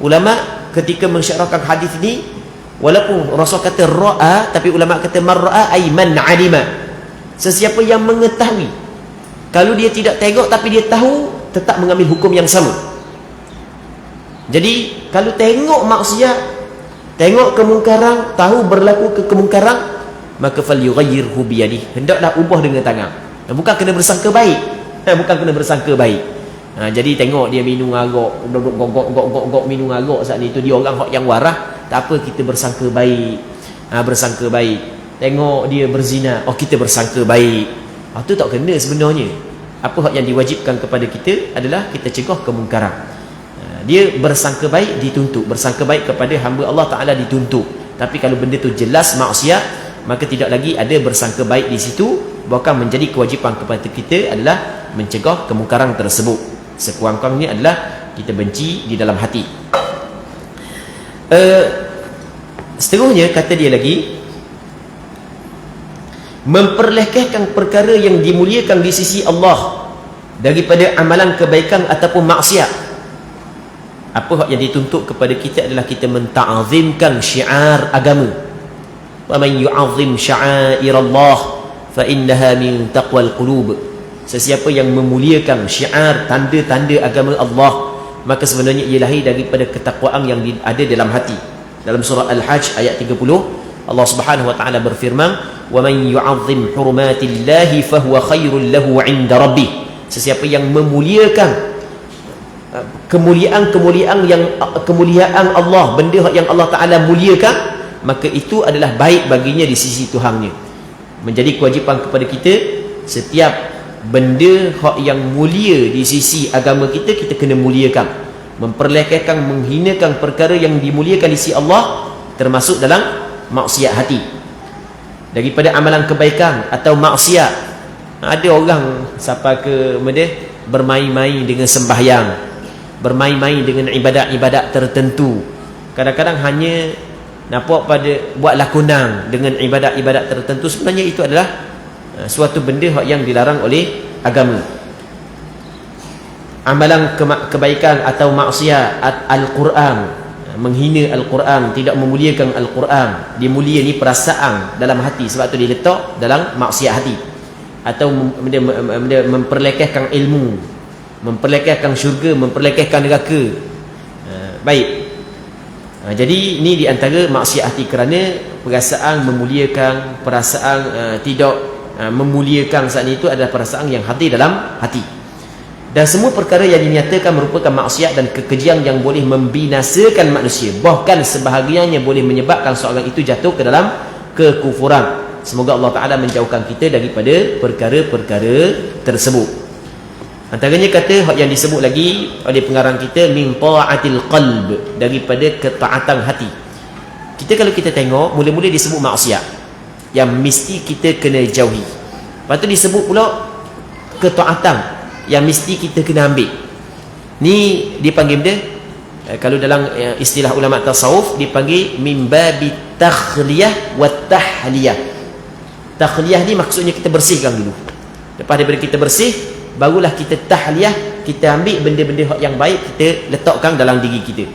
Speaker 1: Ulama ketika mensyarahkan hadis ini, walaupun Rasul kata ra'a, tapi ulama kata man ra'a ay man 'alima. Sesiapa yang mengetahui. Kalau dia tidak tengok tapi dia tahu, tetap mengambil hukum yang sama. Jadi kalau tengok maksiat, tengok kemungkaran, tahu berlaku kemungkaran, maka falyughayyirhu biyadihi, hendaklah ubah dengan tangan. Bukan kena bersangka baik. Bukan kena bersangka baik. Jadi tengok dia minum arak, gok minum arak saat ni, tu dia orang yang warah, tak apa kita bersangka baik. Bersangka baik. Tengok dia berzina, kita bersangka baik. Itu tak kena sebenarnya. Apa yang diwajibkan kepada kita adalah kita cegah kemungkaran. Dia bersangka baik dituntut, bersangka baik kepada hamba Allah Ta'ala dituntut. Tapi kalau benda tu jelas maksiat, maka tidak lagi ada bersangka baik di situ. Bahkan menjadi kewajipan kepada kita adalah mencegah kemungkaran tersebut. Sekurang-kurangnya adalah kita benci di dalam hati. Seterusnya kata dia lagi, memperlekehkan perkara yang dimuliakan di sisi Allah daripada amalan kebaikan ataupun maksiat. Apa yang dituntut kepada kita adalah kita menta'azimkan syiar agama. Wa man yu'azzim sya'airallah fa innaha min taqwal qulub. Sesiapa yang memuliakan syiar, tanda-tanda agama Allah, maka sebenarnya ia lahir daripada ketakwaan yang ada dalam hati. Dalam surah Al-Hajj ayat 30, Allah Subhanahu wa taala berfirman, "Wa man yu'azzim hurumatillahi fahuwa khairul lahu 'inda rabbih." Sesiapa yang memuliakan kemuliaan Allah, benda yang Allah Taala muliakan, maka itu adalah baik baginya di sisi Tuhannya. Menjadi kewajipan kepada kita, setiap benda yang mulia di sisi agama kita, kita kena muliakan. Memperlekehkan, menghinakan perkara yang dimuliakan di sisi Allah, termasuk dalam maksiat hati. Daripada amalan kebaikan atau maksiat, ada orang siapa ke bermain-main dengan sembahyang, bermain-main dengan ibadat-ibadat tertentu. Kadang-kadang hanya nampak pada buat lakonan dengan ibadat-ibadat tertentu. Sebenarnya itu adalah suatu benda yang dilarang oleh agama. Amalan kebaikan atau maksiat, Al-Quran, menghina Al-Quran, tidak memuliakan Al-Quran, dia mulia ni perasaan dalam hati, sebab tu dia letak dalam maksiat hati. Atau memperlekehkan ilmu, memperlekehkan syurga, memperlekehkan neraka. Baik. Jadi ini di antara maksiat hati, kerana perasaan memuliakan, perasaan tidak memuliakan saat itu adalah perasaan yang hadir dalam hati. Dan semua perkara yang dinyatakan merupakan maksiat dan kekejian yang boleh membinasakan manusia, bahkan sebahagiannya boleh menyebabkan seorang itu jatuh ke dalam kekufuran. Semoga Allah Ta'ala menjauhkan kita daripada perkara-perkara tersebut. Antaranya kata yang disebut lagi oleh pengarang kita, min ta'atil qalb, daripada ketaatan hati. Kalau kita tengok, mula-mula disebut maksiat yang mesti kita kena jauhi. Lepas tu disebut pula ketaatan yang mesti kita kena ambil. Ni dipanggil benda, kalau dalam istilah ulama tasawuf, dipanggil min babi takhliyah wa tahliyah. Takhliyah ni maksudnya kita bersihkan dulu. Lepas daripada kita bersih, barulah kita tahliyah, kita ambil benda-benda yang baik, kita letakkan dalam diri kita.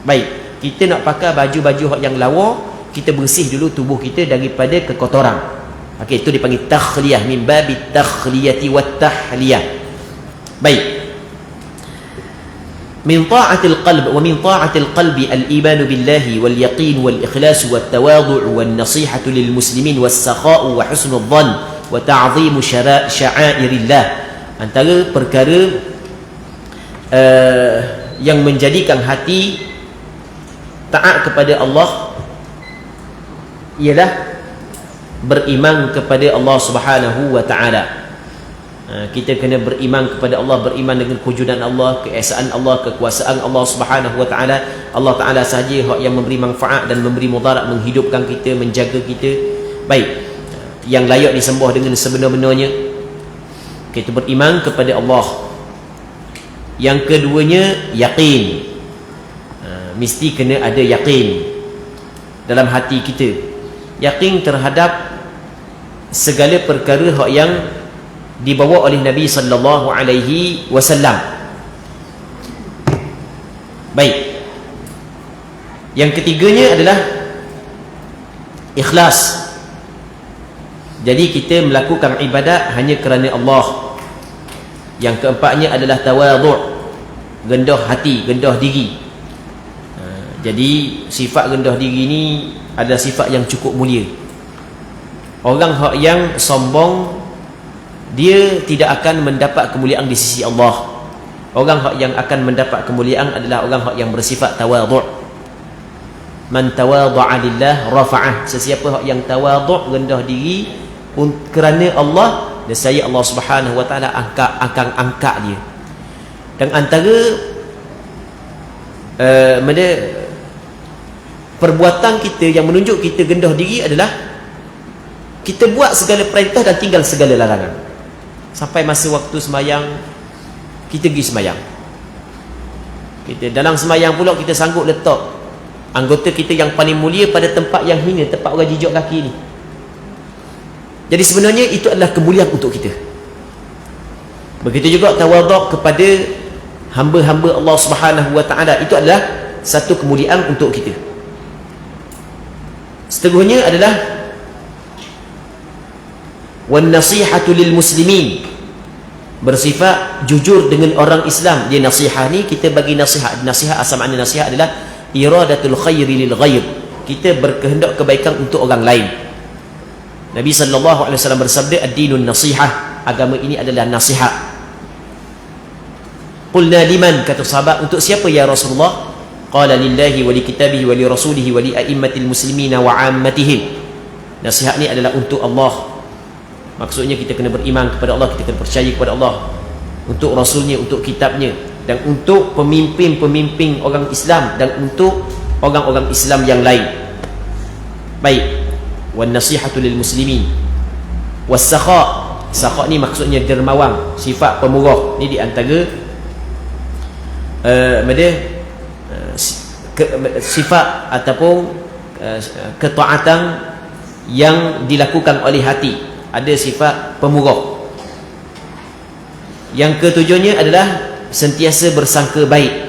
Speaker 1: Baik, kita nak pakai baju-baju yang lawa, kita bersih dulu tubuh kita daripada kekotoran. Okey, itu dipanggil takhliyah, min babit takhliyati wat tahliyah. Baik. من طاعة القلب ومن طاعة القلب الإيمان بالله واليقين والإخلاص والتواضع والنصيحة للمسلمين والسخاء وحسن الظن وتعظيم شعائر الله. Antara perkara yang menjadikan hati taat kepada Allah ialah beriman kepada Allah Subhanahu wa taala. Kita kena beriman kepada Allah, beriman dengan kewujudan Allah, keesaan Allah, kekuasaan Allah Subhanahu wa taala. Allah taala sahaja yang memberi manfaat dan memberi mudarat, menghidupkan kita, menjaga kita. Baik, yang layak disembah dengan sebenar-benarnya. Kita beriman kepada Allah. Yang keduanya, yakin. Mesti kena ada yakin dalam hati kita. Yakin terhadap segala perkara yang dibawa oleh Nabi sallallahu alaihi wasallam. Baik. Yang ketiganya adalah ikhlas. Jadi kita melakukan ibadat hanya kerana Allah. Yang keempatnya adalah tawadhu', rendah hati, rendah diri. Jadi sifat rendah diri ni adalah sifat yang cukup mulia. Orang yang sombong, dia tidak akan mendapat kemuliaan di sisi Allah. Orang yang akan mendapat kemuliaan adalah orang yang bersifat tawadhu'. Man tawadha'a lillah rafa'ah. Sesiapa yang tawadhu', rendah diri kerana Allah, nescaya Allah Subhanahu wa taala akan angkat dia. Dan antara perbuatan kita yang menunjuk kita rendah diri adalah kita buat segala perintah dan tinggal segala larangan. Sampai masa waktu semayang, kita pergi semayang. Kita dalam semayang pula kita sanggup letak anggota kita yang paling mulia pada tempat yang hina, tempat orang jijak kaki ni. Jadi sebenarnya itu adalah kemuliaan untuk kita. Begitu juga tawadhu' kepada hamba-hamba Allah Subhanahu wa taala, itu adalah satu kemuliaan untuk kita. Seterusnya adalah wan nasihatu lil muslimin, bersifat jujur dengan orang Islam. Dia nasihat ni, kita bagi nasihat. Nasihat, asal makna nasihat adalah iradatul khairi lil ghair. Kita berkehendak kebaikan untuk orang lain. Nabi sallallahu alaihi wasallam bersabda, ad-dinun nasihah, agama ini adalah nasihat. Qulna liman, kata sahabat, untuk siapa ya Rasulullah? Qala lillahi wa li kitabihi wa li rasulihi wa li a'immatil muslimina wa 'ammatihim. Nasihat ni adalah untuk Allah. Maksudnya kita kena beriman kepada Allah, kita kena percaya kepada Allah, untuk Rasulnya, untuk kitabnya, dan untuk pemimpin-pemimpin orang Islam, dan untuk orang-orang Islam yang lain. Baik. Wan nasihatu lil muslimin. Was sakha. Sakha ni maksudnya dermawan, sifat pemurah. Ni di antara sifat ataupun ketaatan yang dilakukan oleh hati. Ada sifat pemurah. Yang ketujuhnya adalah sentiasa bersangka baik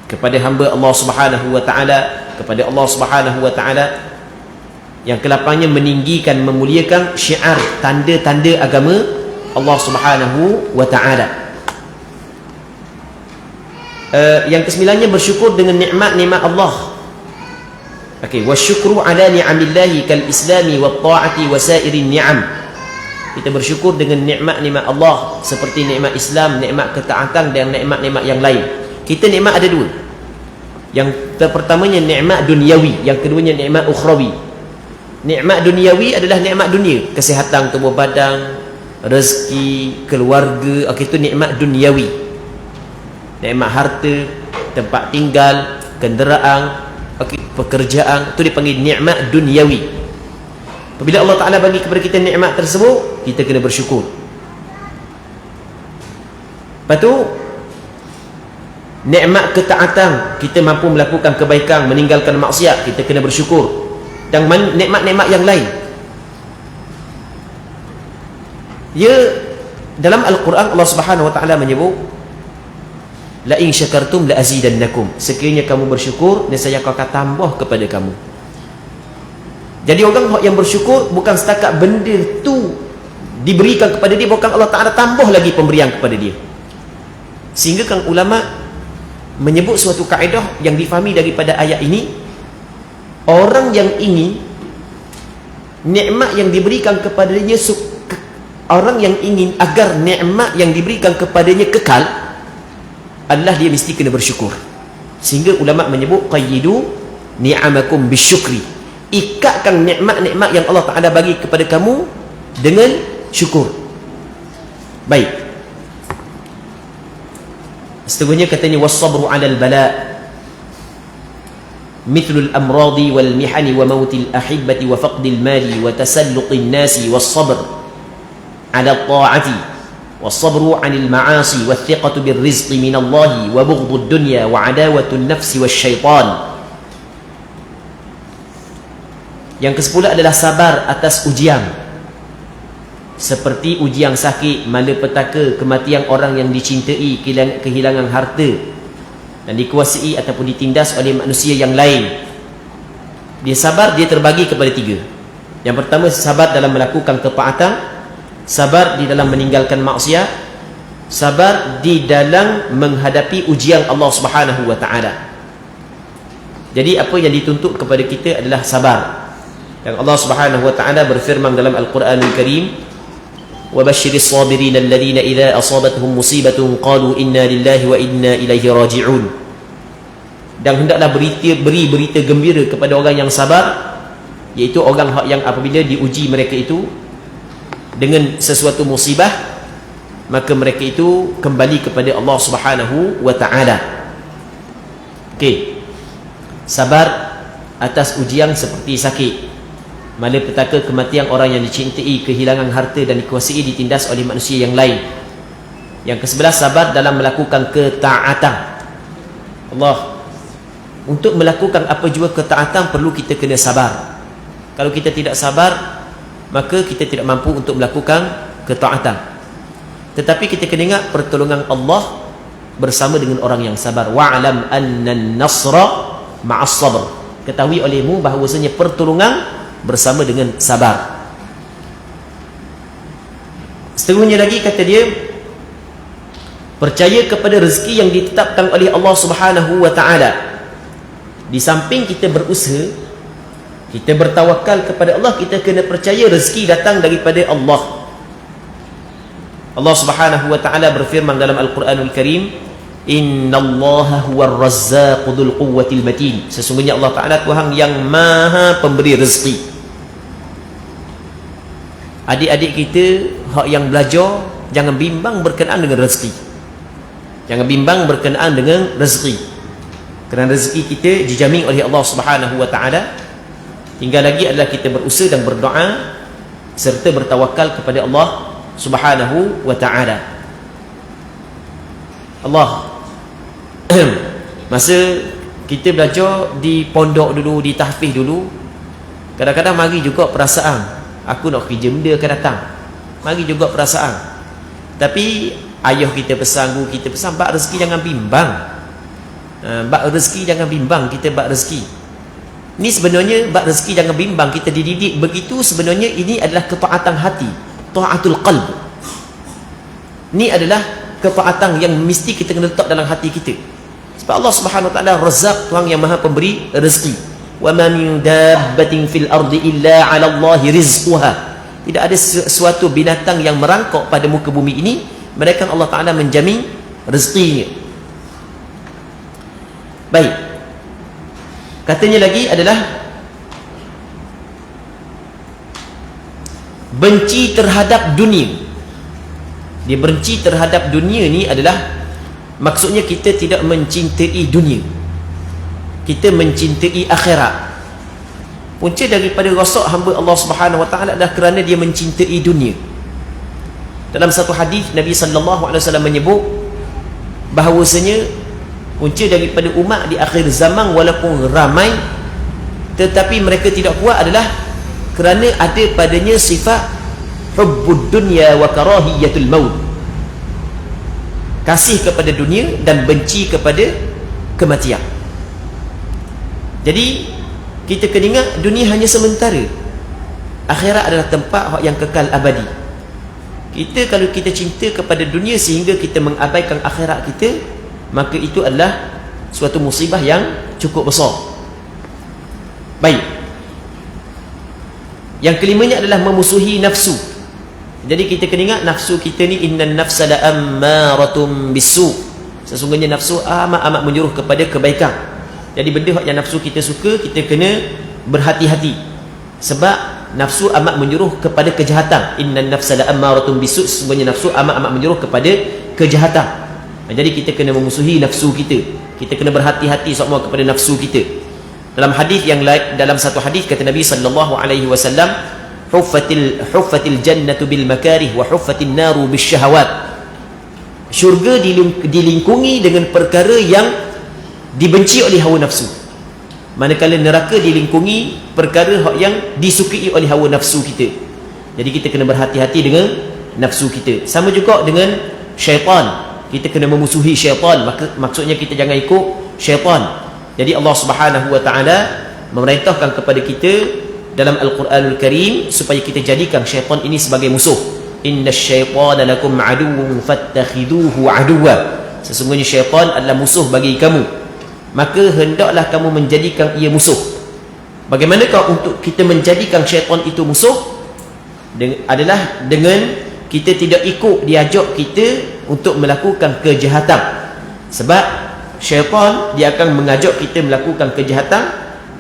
Speaker 1: kepada hamba Allah Subhanahu wa taala, kepada Allah Subhanahu wa taala. Yang ke-8-nya meninggikan, memuliakan syiar, tanda-tanda agama Allah Subhanahu wa taala. Yang ke-9-nya bersyukur dengan nikmat-nikmat Allah. Okey, wasyukru ala ni'amillahi kal islami wat ta'ati wa sairin ni'am. Kita bersyukur dengan nikmat-nikmat Allah seperti nikmat Islam, nikmat ketaatan dan nikmat-nikmat yang lain. Kita nikmat ada dua. Yang pertamanya nikmat duniawi, yang keduanya nikmat ukhrawi. Nikmat duniawi adalah nikmat dunia, kesihatan tubuh badan, rezeki, keluarga. Okey, itu nikmat duniawi. Nikmat harta, tempat tinggal, kenderaan, pekerjaan, itu dipanggil nikmat duniawi. Apabila Allah Ta'ala bagi kepada kita nikmat tersebut, kita kena bersyukur. Lepas tu nikmat ketaatan, kita mampu melakukan kebaikan, meninggalkan maksiat, kita kena bersyukur. Dan nikmat-nikmat yang lain. Ya, dalam Al-Quran Allah Subhanahu wa taala menyebut, la in syakartum la azidannakum. Sekiranya kamu bersyukur, nescaya aku akan tambah kepada kamu. Jadi orang yang bersyukur bukan setakat benda tu diberikan kepada dia, bukan Allah Ta'ala tambah lagi pemberian kepada dia. Sehingga kan ulama menyebut suatu kaedah yang difahami daripada ayat ini, orang yang ingin nikmat yang diberikan kepadanya, orang yang ingin agar nikmat yang diberikan kepadanya kekal, adalah dia mesti kena bersyukur. Sehingga ulama menyebut qayyidu ni'amakum bisyukri, ikatkan nikmat-nikmat yang Allah Ta'ala bagi kepada kamu dengan syukur. Baik, seterusnya katanya was-sabru 'alal bala' mithlul amradi wal mihani wa mautil ahibbati wa faqdil mali wa tasalluqin nasi was-sabr 'ala ta'ati was-sabru 'anil ma'asi wath-thiqatu bir-rizqi minallahi wa bughdud dunya wa 'adawatun nafsi wasyaitan. Yang ke-10 adalah sabar atas ujian, seperti ujian sakit, malapetaka, kematian orang yang dicintai, kehilangan harta dan dikuasai ataupun ditindas oleh manusia yang lain. Dia sabar, dia terbagi kepada 3. Yang pertama, sabar dalam melakukan ketaatan, sabar di dalam meninggalkan maksiat, sabar di dalam menghadapi ujian Allah Subhanahu wa Ta'ala. Jadi apa yang dituntut kepada kita adalah sabar. Yang Allah Subhanahu wa Ta'ala berfirman dalam Al-Quranul Karim, وَبَشِّرِ الصَّابِرِينَ الَّذِينَ إِذَا أَصَابَتْهُمْ مُصِيبَةٌ قَالُوا إِنَّا لِلَّهِ وَإِنَّا إِلَيْهِ رَاجِعُونَ. Dan hendaklah beri berita gembira kepada orang yang sabar, iaitu orang yang apabila diuji mereka itu dengan sesuatu musibah, maka mereka itu kembali kepada Allah Subhanahu wa Ta'ala. Okey, sabar atas ujian seperti sakit, malapetaka, kematian orang yang dicintai, kehilangan harta dan dikuasai, ditindas oleh manusia yang lain. Yang ke-11, sabar dalam melakukan ketaatan. Allah, untuk melakukan apa jua ketaatan perlu kita kena sabar. Kalau kita tidak sabar, maka kita tidak mampu untuk melakukan ketaatan. Tetapi kita kena ingat pertolongan Allah bersama dengan orang yang sabar. Wa'lam annan nasra ma'as sabr. Ketahui olehmu bahawasanya pertolongan bersama dengan sabar. Seterusnya lagi kata dia, percaya kepada rezeki yang ditetapkan oleh Allah Subhanahu wa Ta'ala. Di samping kita berusaha, kita bertawakal kepada Allah, kita kena percaya rezeki datang daripada Allah. Allah Subhanahu wa Ta'ala berfirman dalam Al-Quranul Karim, innallaha huwar razzaqu dzul quwwatil matin. Sesungguhnya Allah Ta'ala Tuhan yang maha pemberi rezeki. Adik-adik kita hak yang belajar, jangan bimbang berkenaan dengan rezeki. Jangan bimbang berkenaan dengan rezeki, kerana rezeki kita dijamin oleh Allah Subhanahu wa Ta'ala. Tinggal lagi adalah kita berusaha dan berdoa serta bertawakal kepada Allah Subhanahu wa Ta'ala. Allah masa kita belajar di pondok dulu, di tahfiz dulu, kadang-kadang mari juga perasaan, aku nak kerja benda akan datang, mari juga perasaan. Tapi ayah kita pesan, guru kita pesan, bak rezeki jangan bimbang. Bak rezeki jangan bimbang, kita bak rezeki ni sebenarnya bak rezeki jangan bimbang, kita dididik begitu. Sebenarnya ini adalah ketaatan hati, taatul qalb. Ni adalah ketaatan yang mesti kita kena letak dalam hati kita. Sebab Allah Subhanahu wa Ta'ala Razzaq, Tuhan yang maha pemberi rezeki. Wa ma min dabbatin fil ardi illa 'ala Allahi rizquha. Tidak ada sesuatu binatang yang merangkak pada muka bumi ini melainkan Allah Ta'ala menjamin rezekinya. Baik, katanya lagi adalah benci terhadap dunia. Dia benci terhadap dunia ni adalah maksudnya kita tidak mencintai dunia, kita mencintai akhirat. Punca daripada rosak hamba Allah Subhanahu wa Ta'ala adalah kerana dia mencintai dunia. Dalam satu hadis Nabi sallallahu alaihi wasallam menyebut bahawasanya punca daripada umat di akhir zaman walaupun ramai tetapi mereka tidak kuat adalah kerana ada padanya sifat hubbud dunya wa karahiyatul maut, kasih kepada dunia dan benci kepada kematian. Jadi kita kena ingat dunia hanya sementara, akhirat adalah tempat yang kekal abadi. Kita kalau kita cinta kepada dunia sehingga kita mengabaikan akhirat kita, maka itu adalah suatu musibah yang cukup besar. Baik, yang kelimanya adalah memusuhi nafsu. Jadi kita kena ingat nafsu kita ni, innan nafsa la'ammaratum bisu, sesungguhnya nafsu amat menyuruh kepada kebaikan. Jadi benda yang nafsu kita suka, kita kena berhati-hati, sebab nafsu amat menyuruh kepada kejahatan. Innan nafsa la'ammaratum bisu, sesungguhnya nafsu amat menyuruh kepada kejahatan. Jadi kita kena memusuhi nafsu kita, kita kena berhati-hati semua kepada nafsu kita. Dalam hadis yang lain, dalam satu hadis kata Nabi sallallahu alaihi wasallam, huffatil jannatu bil makarih wa huffatin naru bis syahawat. Syurga dilingkungi dengan perkara yang dibenci oleh hawa nafsu, manakala neraka dilingkungi perkara yang disukai oleh hawa nafsu kita. Jadi kita kena berhati-hati dengan nafsu kita. Sama juga dengan syaitan, kita kena memusuhi syaitan. Maksudnya kita jangan ikut syaitan. Jadi Allah Subhanahu wa taala memerintahkan kepada kita dalam Al-Quranul Karim supaya kita jadikan syaitan ini sebagai musuh. Innasyaitana lakum aduwwun fattakhiduhu aduwwa, sesungguhnya syaitan adalah musuh bagi kamu, maka hendaklah kamu menjadikan ia musuh. Bagaimanakah untuk kita menjadikan syaitan itu musuh? Adalah dengan kita tidak ikut diajak kita untuk melakukan kejahatan. Sebab syaitan dia akan mengajak kita melakukan kejahatan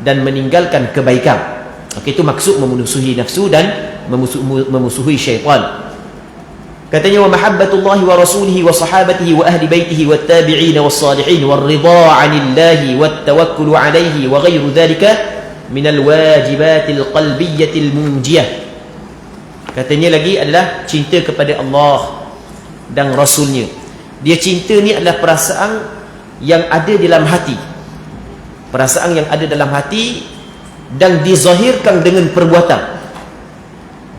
Speaker 1: dan meninggalkan kebaikan. Itu maksud memusuhi nafsu dan memusuhi syaitan. Katanya, wa mahabbatullahi wa rasulihi wa sahabatihi wa ahli baitihi wa tabi'in wa salihin wa ridha 'anillahi wa tawakkulu 'alaihi wa ghairu dhalika minal wajibatil qalbiyatil munjiyah. Katanya lagi adalah cinta kepada Allah dan Rasulnya. Dia cinta ni adalah perasaan yang ada dalam hati, perasaan yang ada dalam hati dan dizahirkan dengan perbuatan.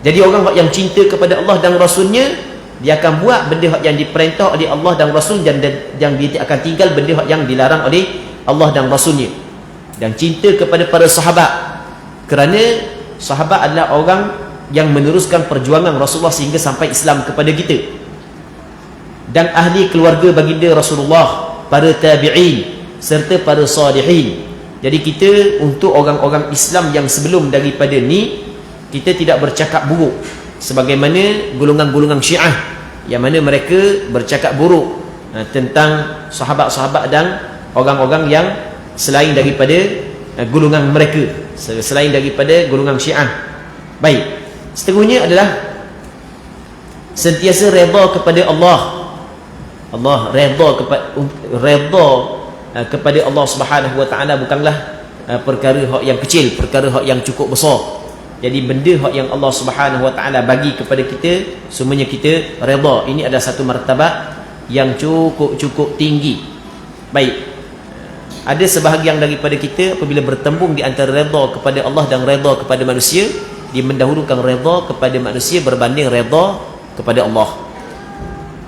Speaker 1: Jadi orang yang cinta kepada Allah dan Rasulnya, dia akan buat benda yang diperintah oleh Allah dan Rasul, dan dia akan tinggal benda yang dilarang oleh Allah dan Rasulnya. Dan cinta kepada para sahabat, kerana sahabat adalah orang yang meneruskan perjuangan Rasulullah sehingga sampai Islam kepada kita. Dan ahli keluarga baginda Rasulullah, para tabi'in serta para salihin. Jadi kita untuk orang-orang Islam yang sebelum daripada ni, kita tidak bercakap buruk sebagaimana golongan-golongan Syiah yang mana mereka bercakap buruk tentang sahabat-sahabat dan orang-orang yang selain daripada golongan mereka, selain daripada golongan Syiah. Baik, seterusnya adalah sentiasa redha kepada Allah. Redha kepada Allah Subhanahu wa taala bukanlah perkara yang kecil, perkara yang cukup besar. Jadi benda yang Allah Subhanahu wa taala bagi kepada kita, semuanya kita redha. Ini adalah satu martabat yang cukup tinggi. Baik, ada sebahagian daripada kita apabila bertembung di antara redha kepada Allah dan redha kepada manusia, dia mendahulukan redha kepada manusia berbanding redha kepada Allah.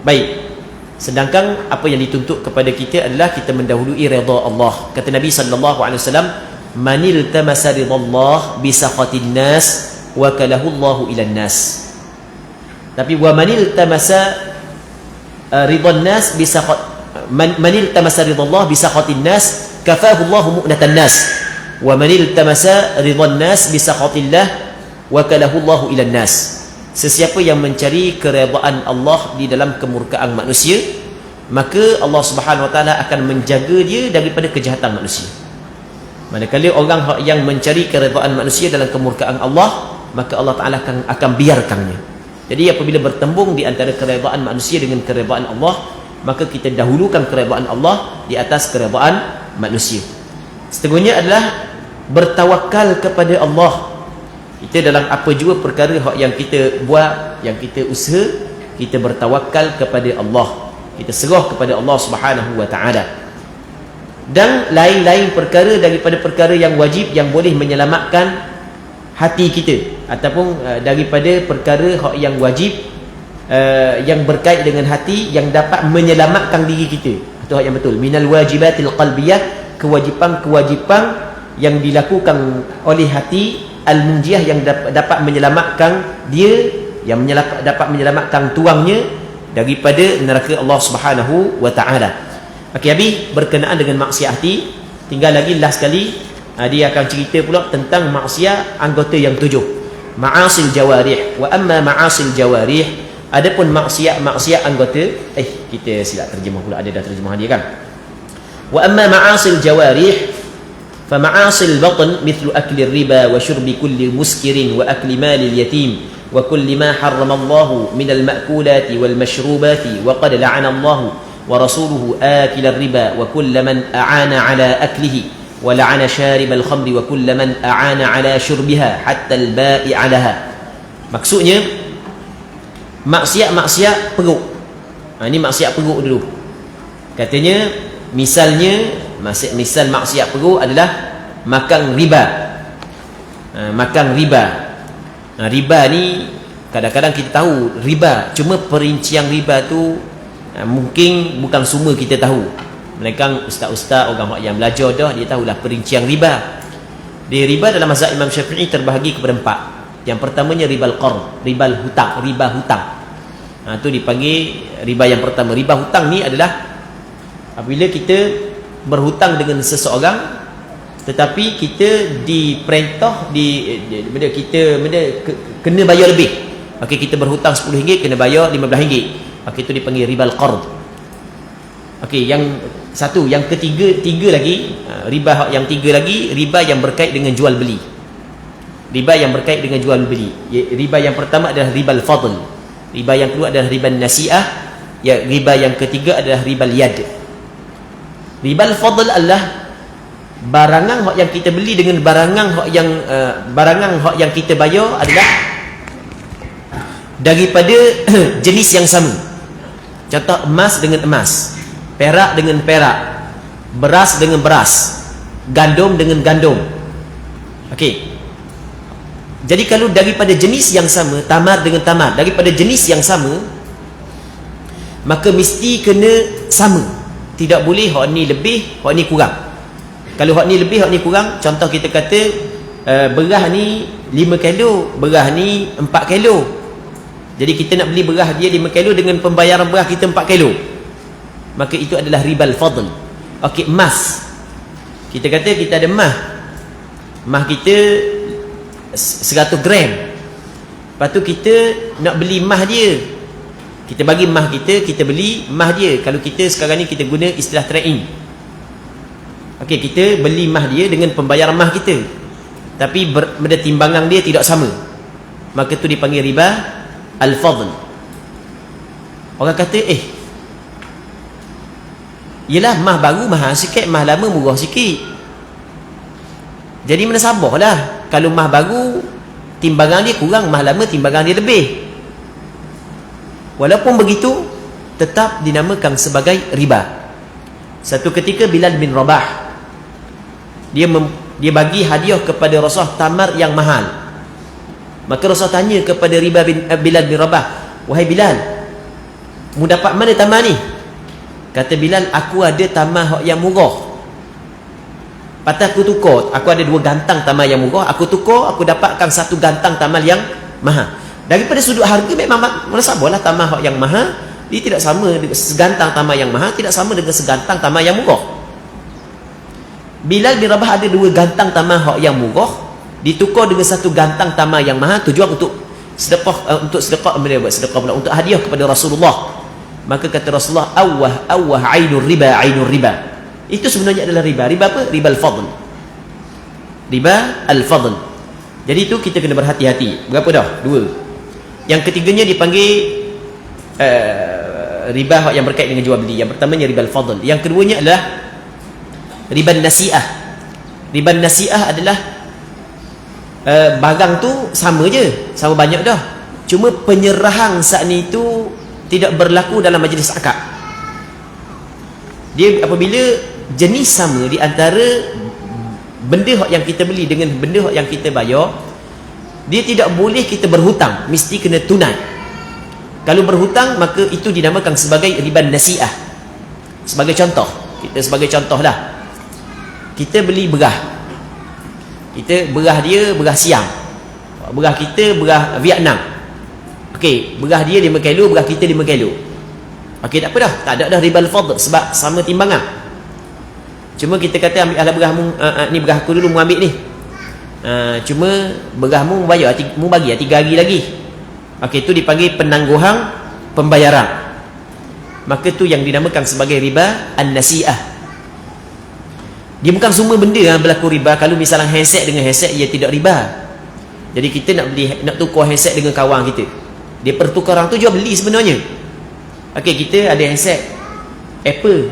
Speaker 1: Baik, sedangkan apa yang dituntut kepada kita adalah kita mendahului redha Allah. Kata Nabi sallallahu alaihi wasallam, manil tamasa ridallah bi sakhatin nas wa kalahu Allahu ilan nas. Tapi wa manil tamasa ridwan nas bi sakhat, manil tamasa ridallah bi sakhatin nas kafahu Allahu mu'natan nas, wa manil tamasa ridwan nas bi sakhatillah wa kalahu Allahu ilan nas. Sesiapa yang mencari keredaan Allah di dalam kemurkaan manusia, maka Allah Subhanahu wa taala akan menjaga dia daripada kejahatan manusia. Manakala orang yang mencari keredaan manusia dalam kemurkaan Allah, maka Allah taala akan biarkannya. Jadi apabila bertembung di antara keredaan manusia dengan keredaan Allah, maka kita dahulukan keredaan Allah di atas keredaan manusia. Seterusnya adalah bertawakal kepada Allah. Kita dalam apa jua perkara yang kita buat, yang kita usaha, kita bertawakal kepada Allah, kita serah kepada Allah Subhanahu wa taala. Dan lain-lain perkara daripada perkara yang wajib yang boleh menyelamatkan hati kita, ataupun daripada perkara yang wajib yang berkait dengan hati yang dapat menyelamatkan diri kita. Itu yang betul, minal wajibatil qalbiyah, kewajipan-kewajipan yang dilakukan oleh hati, al-munjiyah yang dapat menyelamatkan dia, yang dapat menyelamatkan tuangnya daripada neraka Allah Subhanahu wa taala. Okey, habis berkenaan dengan maksiat hati, tinggal lagi last sekali, dia akan cerita pula tentang maksiat anggota yang 7, ma'asil jawarih. Wa amma ma'asil jawarih, adapun maksiat anggota, kita silap terjemah pula, ada dah terjemahan dia kan. Wa amma ma'asil jawarih fa ma'asil batn mithlu akli riba wa syurbi kulli muskirin wa akli malil yatim wa kulli ma harrama Allah min al-ma'kulati wal mashrubati wa qad la'ana Allah wa rasuluhu akil riba wa kull man a'ana ala aklihi wa la'ana sharib al-khamri wa kull man a'ana ala syurbiha hatta al-ba'i'a laha. Maksudnya maksiat perut. Ini maksiat perut dulu. Katanya misalnya, misal maksiat perut adalah makan riba. Makan riba. Riba ni kadang-kadang kita tahu riba, cuma perincian riba tu mungkin bukan semua kita tahu. Mereka ustaz-ustaz, orang yang belajar dah, dia tahulah perincian riba. Di riba dalam mazhab Imam Syafi'i terbahagi kepada 4. Yang pertamanya ribal qard, riba hutang. Tu dipanggil riba yang pertama. Riba hutang ni adalah apabila kita berhutang dengan seseorang, tetapi kita diperintah kena bayar lebih. Okey, kita berhutang RM10, kena bayar RM15. Okey, itu dipanggil ribal qard. Okey, yang satu, yang tiga lagi, riba yang tiga lagi, riba yang berkait dengan jual beli. Riba yang berkait dengan jual beli. Riba yang pertama adalah ribal fadl. Riba yang kedua adalah ribal nasi'ah. Riba yang ketiga adalah ribal yad. Ribal fadl adalah barangan yang kita beli dengan barangan yang kita bayar adalah daripada jenis yang sama. Contoh, emas dengan emas, perak dengan perak, beras dengan beras, gandum dengan gandum. Okey. Jadi kalau daripada jenis yang sama, tamar dengan tamar, daripada jenis yang sama, maka mesti kena sama. Tidak boleh hak ni lebih, hak ni kurang. Kalau hak ni lebih, hak ni kurang, contoh kita kata beras ni 5 kilo, beras ni 4 kilo. Jadi kita nak beli beras dia 5 kilo dengan pembayaran beras kita 4 kilo. Maka itu adalah ribal fadl. Okey, emas. Kita kata kita ada emas. Emas kita 100 gram. Lepas tu kita nak beli emas dia. Kita bagi emas kita beli emas dia. Kalau kita sekarang ni kita guna istilah trade-in. Okey, kita beli emas dia dengan pembayaran emas kita. Tapi benda timbangan dia tidak sama. Maka tu dipanggil riba al-fadl. Orang kata, yelah, emas baru mahal sikit, emas lama murah sikit. Jadi mana sabarlah. Kalau emas baru timbangan dia kurang, emas lama timbangan dia lebih. Walaupun begitu, tetap dinamakan sebagai riba. Satu ketika Bilal bin Rabah, dia bagi hadiah kepada Rasulullah tamar yang mahal. Maka Rasulullah tanya kepada Bilal bin Rabah, "Wahai Bilal, mu dapat mana tamar ni?" Kata Bilal, "Aku ada tamar yang murah. Patah aku tukar, aku ada 2 gantang tamar yang murah, aku tukar, aku dapatkan 1 gantang tamar yang mahal." Daripada sudut harga memang sabarlah tamar yang mahal, dia tidak sama dengan segantang tamar yang mahal, tidak sama dengan segantang tamar yang murah. Bilal bin Rabah ada 2 gantang tamar yang murah, ditukar dengan 1 gantang tamar yang mahal, tujuan untuk sedekah, untuk hadiah kepada Rasulullah. Maka kata Rasulullah, awwah ainur riba. Itu sebenarnya adalah riba. Riba apa? Riba al-fadl. Riba al-fadl. Jadi itu kita kena berhati-hati. Berapa dah? 2. Yang ketiganya dipanggil riba yang berkait dengan jual beli. Yang pertamanya riba al-fadl. Yang keduanya adalah riba nasi'ah. Riba nasi'ah adalah barang tu sama je, sama banyak dah. Cuma penyerahan saat ni tu tidak berlaku dalam majlis akad. Dia apabila jenis sama di antara benda yang kita beli dengan benda yang kita bayar, dia tidak boleh kita berhutang, mesti kena tunai. Kalau berhutang, maka itu dinamakan sebagai riba nasi'ah. Sebagai contoh lah, kita beli beras. Kita berah dia berah siang, berah kita berah Vietnam. Okey, berah dia 5 kilo, berah kita 5 kilo. Okey, tak apa dah, tak ada dah ribal fadl sebab sama timbangan. Cuma kita kata ambil ala berah mu, ni berah aku dulu mu ambil ni. Cuma berah mu bayar, mu bagi 3 hari lagi. Okey, itu dipanggil penangguhan pembayaran. Maka tu yang dinamakan sebagai riba an-nasi'ah. Dia bukan semua benda yang berlaku riba. Kalau misalnya handset dengan handset, ia tidak riba. Jadi kita nak tukar handset dengan kawan kita, dia pertukaran tu jual beli sebenarnya. Okey, kita ada handset Apple,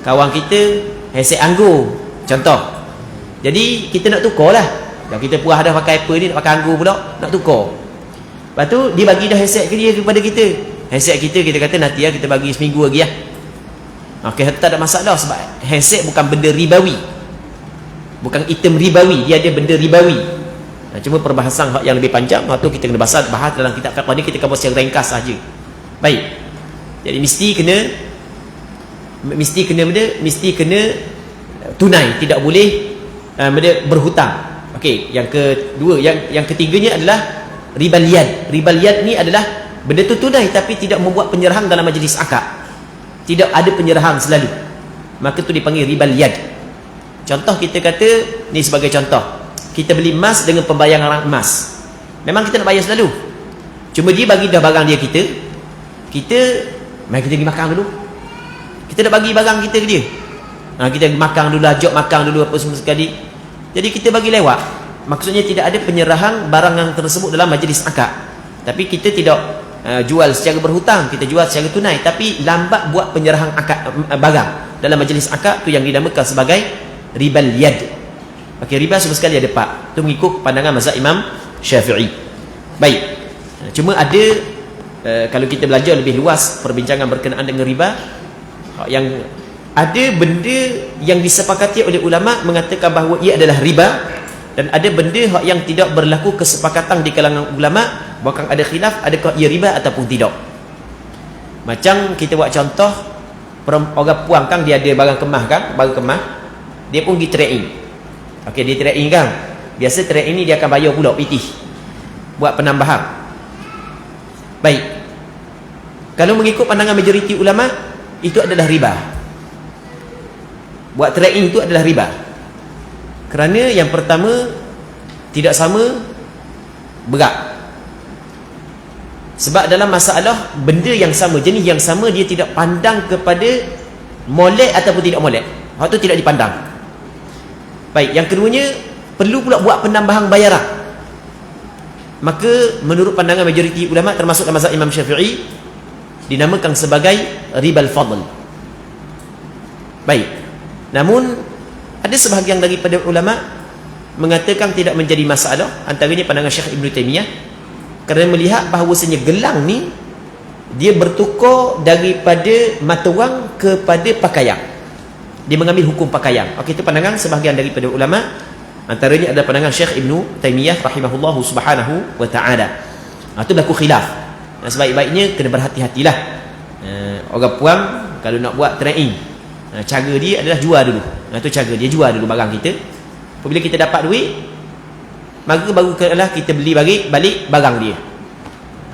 Speaker 1: kawan kita handset Anggur, contoh. Jadi kita nak tukar lah. Dah kita puas dah pakai Apple ni, nak pakai Anggur pula, nak tukar. Lepas tu dia bagi dah handset dia kepada kita. Handset kita kata nanti ya, kita bagi seminggu lagi ya. Okey, tak ada masalah sebab handset bukan benda ribawi, bukan item ribawi, dia ada benda ribawi. Cuma perbahasan yang lebih panjang, waktu kita kena bahas dalam kitab fiqh ni, kita akan buat secara ringkas saja. Baik. Jadi mesti kena tunai, tidak boleh berhutang. Okey, yang kedua, yang ketiganya adalah ribal yad. Ribal yad ni adalah benda tu tunai tapi tidak membuat penyerahan dalam majlis akad. Tidak ada penyerahan selalu. Maka tu dipanggil ribal yad. Contoh kita kata, ni sebagai contoh, kita beli emas dengan pembayaran emas. Memang kita nak bayar selalu. Cuma dia bagi dah barang dia kita mari kita pergi makan dulu. Kita nak bagi barang kita ke dia. Kita makan dulu, ajak makan dulu apa semua sekali. Jadi kita bagi lewat. Maksudnya tidak ada penyerahan barang yang tersebut dalam majlis akad. Tapi kita tidak jual secara berhutang, kita jual secara tunai, tapi lambat buat penyerahan akad barang dalam majlis akad, tu yang dinamakan sebagai ribal yad. Okey, riba semua sekali ada 4. Tu mengikut pandangan mazhab Imam Syafi'i. Baik. Cuma ada kalau kita belajar lebih luas perbincangan berkenaan dengan riba, yang ada benda yang disepakati oleh ulama mengatakan bahawa ia adalah riba, dan ada benda yang tidak berlaku kesepakatan di kalangan ulama, bahkan ada khilaf adakah ia riba ataupun tidak. Macam kita buat contoh, orang puang kan dia ada barang kemas kan, barang kemas, dia pun pergi trading. Okey, dia trading kan, biasa trading ni dia akan bayar pula PT buat penambahan. Baik, kalau mengikut pandangan majoriti ulama, itu adalah riba. Buat trading itu adalah riba. Kerana yang pertama, tidak sama berat. Sebab dalam masalah benda yang sama, jenis yang sama, dia tidak pandang kepada molek ataupun tidak molek. Hak tu tidak dipandang. Baik, yang keduanya, perlu pula buat penambahan bayaran. Maka menurut pandangan majoriti ulama, termasuk dalam mazhab Imam Syafi'i, dinamakan sebagai ribal fadl. Baik. Namun ada sebahagian daripada ulama mengatakan tidak menjadi masalah, antaranya pandangan Syekh Ibn Taymiyah, kerana melihat bahawasanya gelang ni dia bertukar daripada mata wang kepada pakaian. Dia mengambil hukum pakaian. Okey, itu pandangan sebahagian daripada ulama, antaranya ada pandangan Syekh Ibn Taymiyah rahimahullahu subhanahu wa ta'ala. Itu berlaku khilaf. Sebaik-baiknya kena berhati-hatilah. Orang puang kalau nak buat trading, cara dia adalah jual dulu. Itu cara dia, jual dulu barang kita. Apabila kita dapat duit, maka baru kita beli balik barang dia.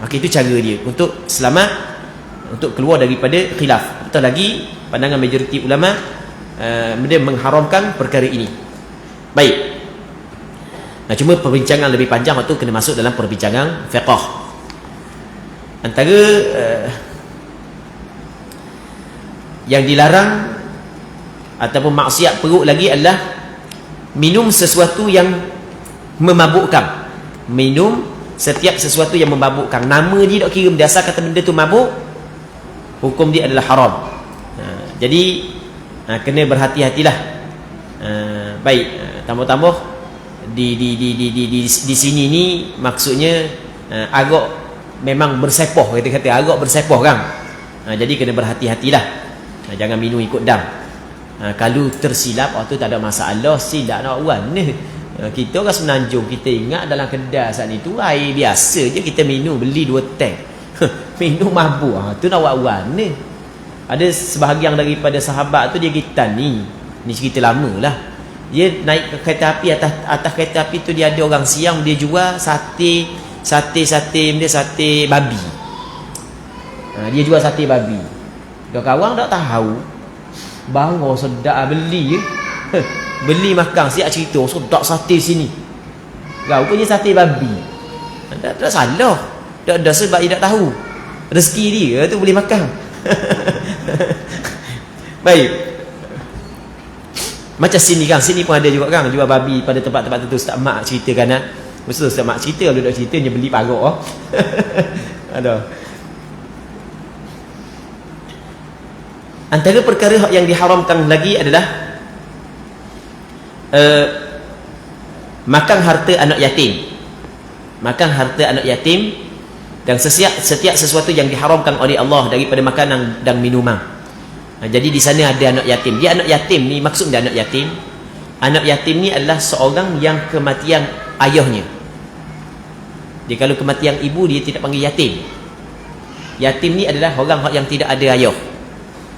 Speaker 1: Okey, itu cara dia untuk selamat, untuk keluar daripada khilaf. Betul lagi pandangan majoriti ulama dia mengharamkan perkara ini. Baik. Cuma perbincangan lebih panjang waktu kena masuk dalam perbincangan fiqh. Antara yang dilarang ataupun maksiat perut lagi adalah minum sesuatu yang memabukkan. Minum setiap sesuatu yang memabukkan. Nama dia tak kira, dasar kata benda tu mabuk, hukum dia adalah haram. Jadi kena berhati-hatilah. Baik, tambah-tambah di sini ni maksudnya agak memang bersepoh, kata agak bersepoh kan. Jadi kena berhati-hatilah. Jangan minum ikut dam. Kalau tersilap, tu tak ada masalah, silap nak wan. Kita orang Semenanjung, kita ingat dalam kedai saat ni tu air biasa je kita minum, beli 2 tank. Minum mabuk, tu nak wan ni. Ada sebahagian daripada sahabat tu dia kata ni cerita lama lah. Dia naik ke kereta api, atas kereta api tu dia ada orang siang, dia jual sate babi. Dia jual sate babi. Kawan tak tahu bahawa sedap beli je. Beli makan, siap cerita sedap sate sini. Rupanya sate babi. Tak salah. Tak ada sebab dia tak tahu. Rezeki dia tu boleh makan. Baik. Macam sini kan, sini pun ada juga kan jual babi pada tempat-tempat tertentu. Ustaz Mak ceritakan Betul Ustaz Mak cerita, kalau tak cerita dia beli parok. Ada. Antara perkara yang diharamkan lagi adalah makan harta anak yatim. Makan harta anak yatim dan setiap sesuatu yang diharamkan oleh Allah daripada makanan dan minuman. Jadi di sana ada anak yatim. Dia anak yatim ni, maksud dia anak yatim. Anak yatim ni adalah seorang yang kematian ayahnya. Dia kalau kematian ibu, dia tidak panggil yatim. Yatim ni adalah orang yang tidak ada ayah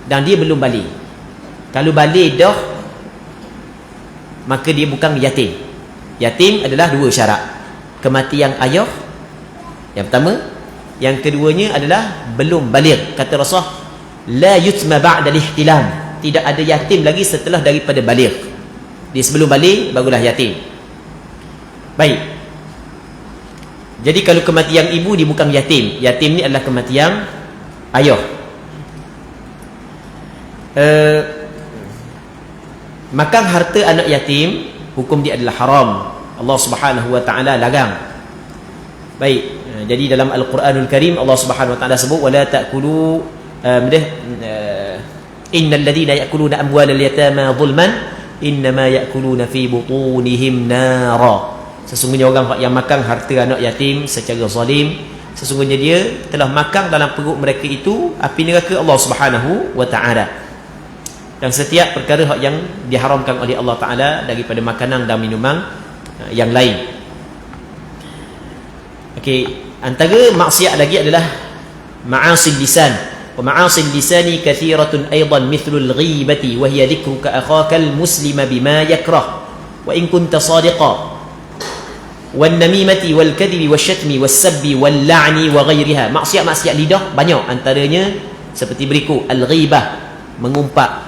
Speaker 1: dan dia belum balik. Kalau balik dah, maka dia bukan yatim. Yatim adalah dua syarat. Kematian ayah yang pertama, yang keduanya adalah belum balik. Kata Rasulullah, la yutma ba'da al-ihtilam. Tidak ada yatim lagi setelah daripada balik. Dia sebelum balik barulah yatim. Baik. Jadi kalau kematian ibu, dia bukan yatim. Yatim ni adalah kematian ayah. Makan harta anak yatim, hukum dia adalah haram. Allah Subhanahu wa taala larang. Baik. Jadi dalam Al-Quranul Karim Allah Subhanahu wa taala sebut wala ta'kulu innal ladina ya'kuluna amwalal yatama zulman innama ya'kuluna fi butunihim nara. Sesungguhnya orang yang makan harta anak yatim secara zalim, sesungguhnya dia telah makan dalam perut mereka itu api neraka Allah Subhanahu wa taala. Dan setiap perkara yang diharamkan oleh Allah taala daripada makanan dan minuman yang lain. Okey, antara maksiat lagi adalah ma'asil lisan. ومعاصي اللسان كثيرة أيضا مثل الغيبة وهي ذكرك أخاك المسلم بما يكره وإن كنت صادقا والنميمة والكذب والشتم والسب واللعن وغيرها. Maksiat-maksiat lidah banyak, antaranya seperti berikut: al-ghibah, mengumpat.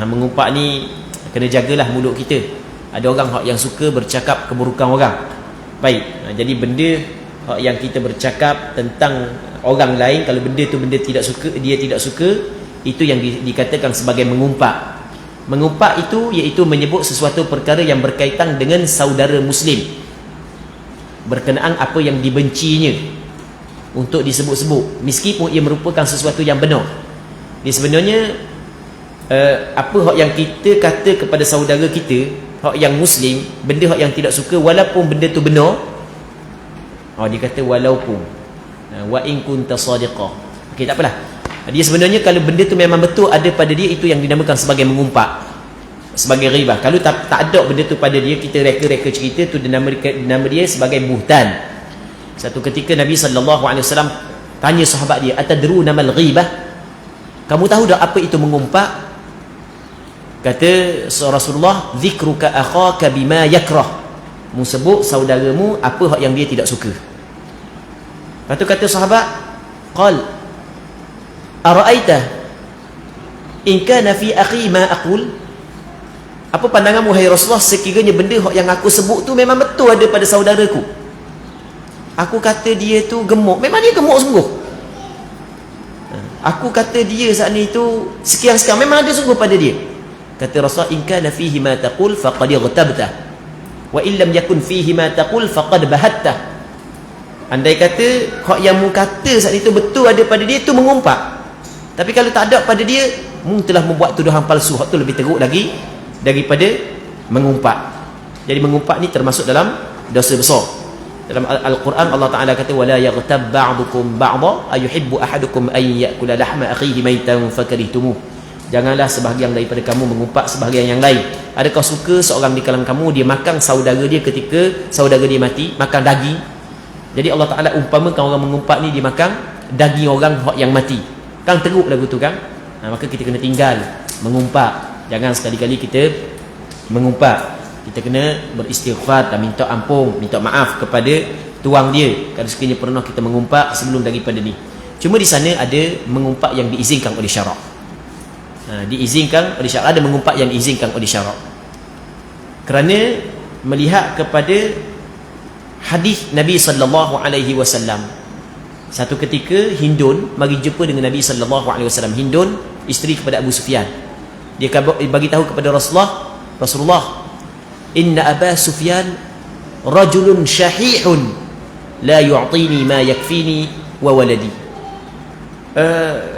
Speaker 1: Mengumpat ni kena jagalah mulut kita. Ada orang yang suka bercakap keburukan orang. Baik, jadi benda yang kita bercakap tentang orang lain, kalau benda tu tidak suka, dia tidak suka, itu yang dikatakan sebagai mengumpat. Mengumpat itu iaitu menyebut sesuatu perkara yang berkaitan dengan saudara muslim berkenaan apa yang dibencinya untuk disebut-sebut, meskipun ia merupakan sesuatu yang benar. Dia sebenarnya apa yang kita kata kepada saudara kita, hak yang muslim, benda hak yang tidak suka, walaupun benda tu benar, dia kata walaupun wa in kunta sadiqa. Okey, tak apalah. Dia sebenarnya kalau benda tu memang betul ada pada dia, itu yang dinamakan sebagai mengumpat, sebagai ghibah. Kalau tak ada benda tu pada dia, kita reka-reka cerita tu, nama dia sebagai buhtan. Satu ketika Nabi SAW tanya sahabat dia, atadruna mal ghibah? Kamu tahu tak apa itu mengumpat? Kata Rasulullah, zikruka akhaka bima yakrah. Mu sebut saudaramu apa yang dia tidak suka. Lepas tu kata sahabat, qal ara'aita in kana fi akhi ma aqul? Apa pandanganmu hai Rasulullah sekiranya benda yang aku sebut tu memang betul ada pada saudaraku? Aku kata dia tu gemuk, memang dia gemuk sungguh. Aku kata dia saat ni tu sekian-sekian, memang ada sungguh pada dia. Kata Rasulullah, in kana fihi ma taqul faqad ightabta wa in lam yakun fihi ma taqul faqad bahatta. Andai kata hak yang mu kata saat itu betul ada pada dia, tu mengumpat. Tapi kalau tak ada pada dia, mu telah membuat tuduhan palsu. Hak tu lebih teruk lagi daripada mengumpat. Jadi mengumpat ni termasuk dalam dosa besar. Dalam Al-Quran Allah Ta'ala kata wala yaghtab ba'dukum ba'dha ayuhibbu ahadukum an ya'kula lahma akhihi maitan fakarihtumuh. Janganlah sebahagian daripada kamu mengumpat sebahagian yang lain. Adakah suka seorang di kalangan kamu dia makan saudara dia ketika saudara dia mati, makan daging? Jadi Allah Ta'ala umpamakan orang mengumpat ni dia makan daging orang yang mati. Kan teruk lagu tu kan? Maka kita kena tinggal mengumpat. Jangan sekali-kali kita mengumpat. Kita kena beristighfar dan minta ampun, minta maaf kepada tuang dia kalau sekiranya pernah kita mengumpat sebelum daripada ni. Cuma di sana ada mengumpat yang diizinkan oleh syarak. Diizinkan oleh syarak, ada mengumpat yang diizinkan oleh syarak. Kerana melihat kepada hadis Nabi sallallahu alaihi wasallam. Satu ketika Hindun mari jumpa dengan Nabi sallallahu alaihi wasallam. Hindun isteri kepada Abu Sufyan. Dia bagi tahu kepada Rasulullah, inna Aba Sufyan rajulun syahihun la yu'tini ma yakfini wa waladi.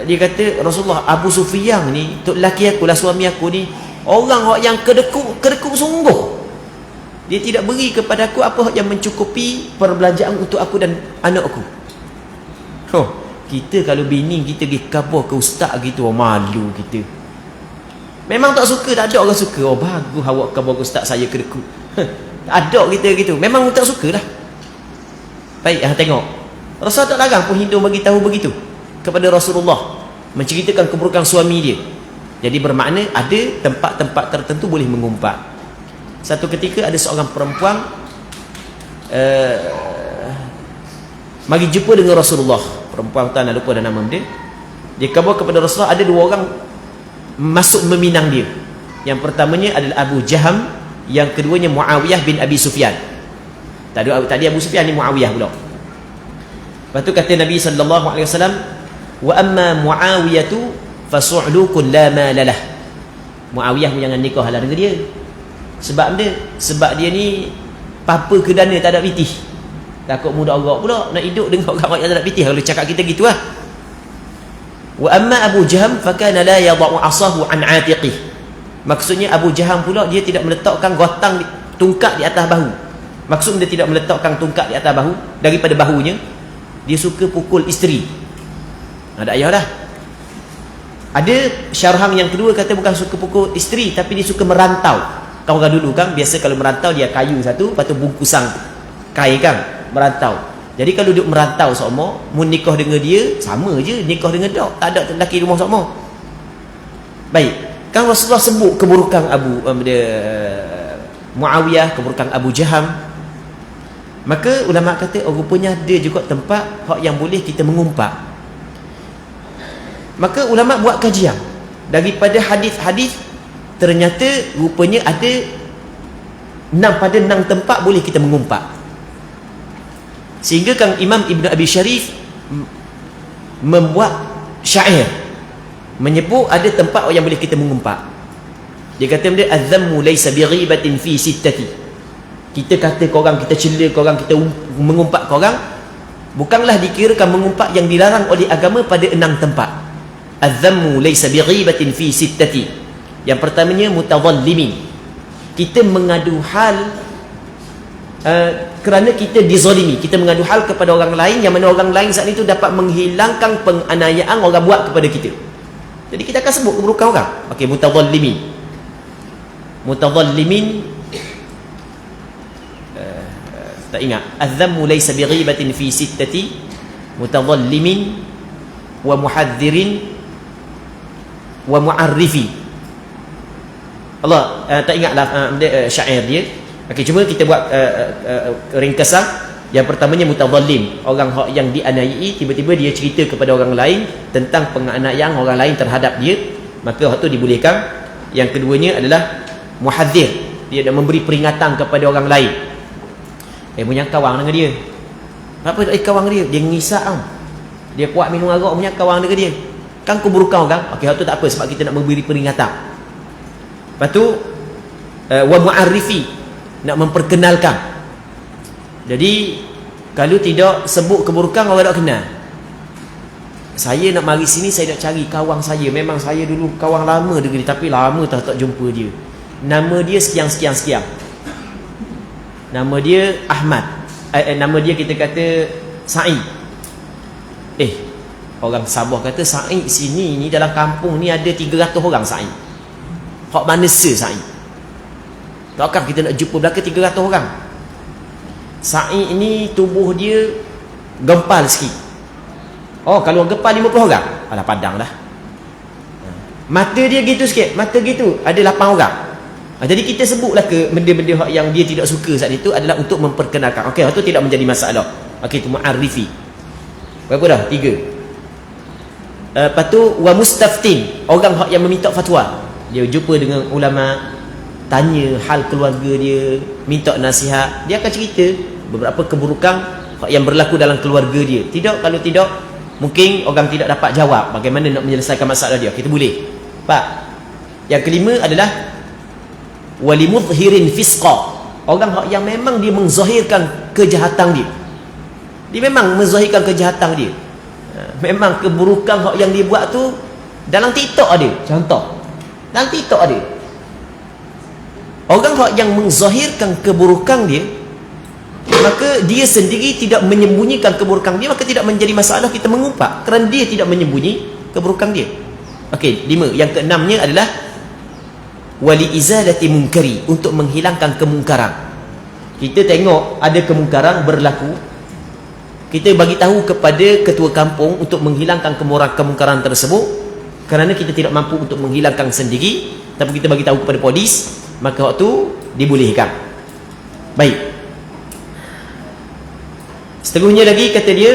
Speaker 1: Dia kata, Rasulullah, Abu Sufyan ni, tok laki aku lah, suami aku ni, orang yang kedekut sungguh. Dia tidak beri kepada aku apa yang mencukupi perbelanjaan untuk aku dan anak aku. Kita kalau bini kita pergi khabar ke ustaz gitu, malu kita. Memang tak suka, tak ada orang suka. Bagus awak khabar ke ustaz saya kedekut. Ada kita gitu. Memang tak suka lah. Baik, tengok. Rasul tak larang pun Hindu bagi tahu begitu kepada Rasulullah, menceritakan keburukan suami dia. Jadi bermakna ada tempat-tempat tertentu boleh mengumpat. Satu ketika ada seorang perempuan mari jumpa dengan Rasulullah. Perempuan tak nak lupa dah nama dia. Dia khabar kepada Rasulullah ada dua orang masuk meminang dia. Yang pertamanya adalah Abu Jaham, yang keduanya Muawiyah bin Abi Sufyan. Tadi Abu Sufyan ni Muawiyah pula. Lepas tu kata Nabi sallallahu alaihi wasallam, wa amma Muawiyatu fasu'lukun la malalah. Muawiyah pun jangan nikah lah dengan dia. Sebab dia ni papa ke dana tak ada pitih. Takut muda orang pula nak hidup dengan orang yang tak ada pitih. Kalau cakap kita gitu lah. Wa amma Abu Jaham fakana la yada'u asahu an 'atiqih. Maksudnya Abu Jaham pula dia tidak meletakkan gotang tungkat di atas bahu. Maksud dia tidak meletakkan tungkat di atas bahu, daripada bahunya dia suka pukul isteri. Ada ayah dah. Ada syarham yang kedua kata bukan suka pukul isteri, tapi dia suka merantau. Kau orang dulu kan biasa kalau merantau dia kayu satu, lepas tu bungkusan kain kan, merantau. Jadi kalau duduk merantau sama, mun nikah dengan dia sama je nikah dengan dia, tak ada lelaki rumah sama. Baik, kan Rasulullah sebut keburukan Muawiyah, keburukan Abu Jaham. Maka ulama kata rupanya ada juga tempat hak yang boleh kita mengumpat. Maka ulama buat kajian daripada hadis-hadis, ternyata rupanya ada 6 tempat boleh kita mengumpat. Sehingga kan Imam Ibn Abi Syarif membuat syair menyebut ada tempat yang boleh kita mengumpat. Dia kata benda az-zammu laysa bighibatin fi sittati. Kita kata korang, kita cela korang, kita mengumpat korang, bukanlah dikirakan mengumpat yang dilarang oleh agama pada 6 tempat. Az-zammu laysa bighibatin fi sittati. Yang pertamanya mutadhallimin. Kita mengadu hal kerana kita dizalimi, kita mengadu hal kepada orang lain yang mana orang lain saat itu dapat menghilangkan penganiayaan orang buat kepada kita. Jadi kita akan sebut keburukan orang. Okey, mutadhallimin. Tak ingat. Az-zammu laysa bighibatin fi sittati mutadhallimin wa muhadzirin wa mu'arrifi. Allah tak ingatlah syair dia. Okey, cuma kita buat ringkasan. Yang pertamanya mutadhallim, orang yang dianiayai, tiba-tiba dia cerita kepada orang lain tentang penganiayaan orang lain terhadap dia, maka waktu dibolehkan. Yang keduanya adalah muhadzir, dia dah memberi peringatan kepada orang lain. Punya kawan dengan dia. Apa kawan dia? Dia ngisak tau. Dia kuat minum arak punya kawan dengan dia. Kan keburukan orang. Okey, waktu tak apa sebab kita nak memberi peringatan. Lepas tu wa mu'arrifi, nak memperkenalkan. Jadi kalau tidak sebut keburukan orang tak kenal. Saya nak mari sini, saya nak cari kawan saya. Memang saya dulu kawan lama dengan dia, tapi lama tak jumpa dia. Nama dia sekian. Nama dia Ahmad. Nama dia kita kata Sa'id. Orang Sabah kata Sa'id sini ni dalam kampung ni ada 300 orang Sa'id. Hak mana Sa'id? Takkan kita nak jumpa belaka 300 orang. Sa'id ni tubuh dia gempal sikit. Kalau gempal 50 orang, alah padang dah. Mata dia gitu sikit, mata gitu ada 8 orang. Jadi kita sebutlah ke benda-benda yang dia tidak suka saat itu adalah untuk memperkenalkan. Okey, itu tidak menjadi masalah. Okey, itu mu'arrifi. Berapa dah? 3. Lepas tu wa mustaftin, orang yang meminta fatwa. Dia jumpa dengan ulama, tanya hal keluarga dia, minta nasihat, dia akan cerita beberapa keburukan yang berlaku dalam keluarga dia. Kalau tidak, mungkin orang tidak dapat jawab bagaimana nak menyelesaikan masalah dia. Kita boleh. Pak. Yang kelima adalah walimudhirin fisqa, orang yang memang dia menzahirkan kejahatan dia. Dia memang menzahirkan kejahatan dia. Memang keburukan yang dia buat tu dalam TikTok ada. Contoh, dalam TikTok ada. Orang yang menzahirkan keburukan dia, maka dia sendiri tidak menyembunyikan keburukan dia, maka tidak menjadi masalah kita mengumpat, kerana dia tidak menyembunyi keburukan dia. Okey, 5. Yang keenamnya adalah wali izalati munkari, untuk menghilangkan kemungkaran. Kita tengok ada kemungkaran berlaku, kita bagi tahu kepada ketua kampung untuk menghilangkan kemungkaran tersebut, kerana kita tidak mampu untuk menghilangkan sendiri, tapi kita bagi tahu kepada polis, maka waktu dibolehkan. Baik. Seterusnya lagi kata dia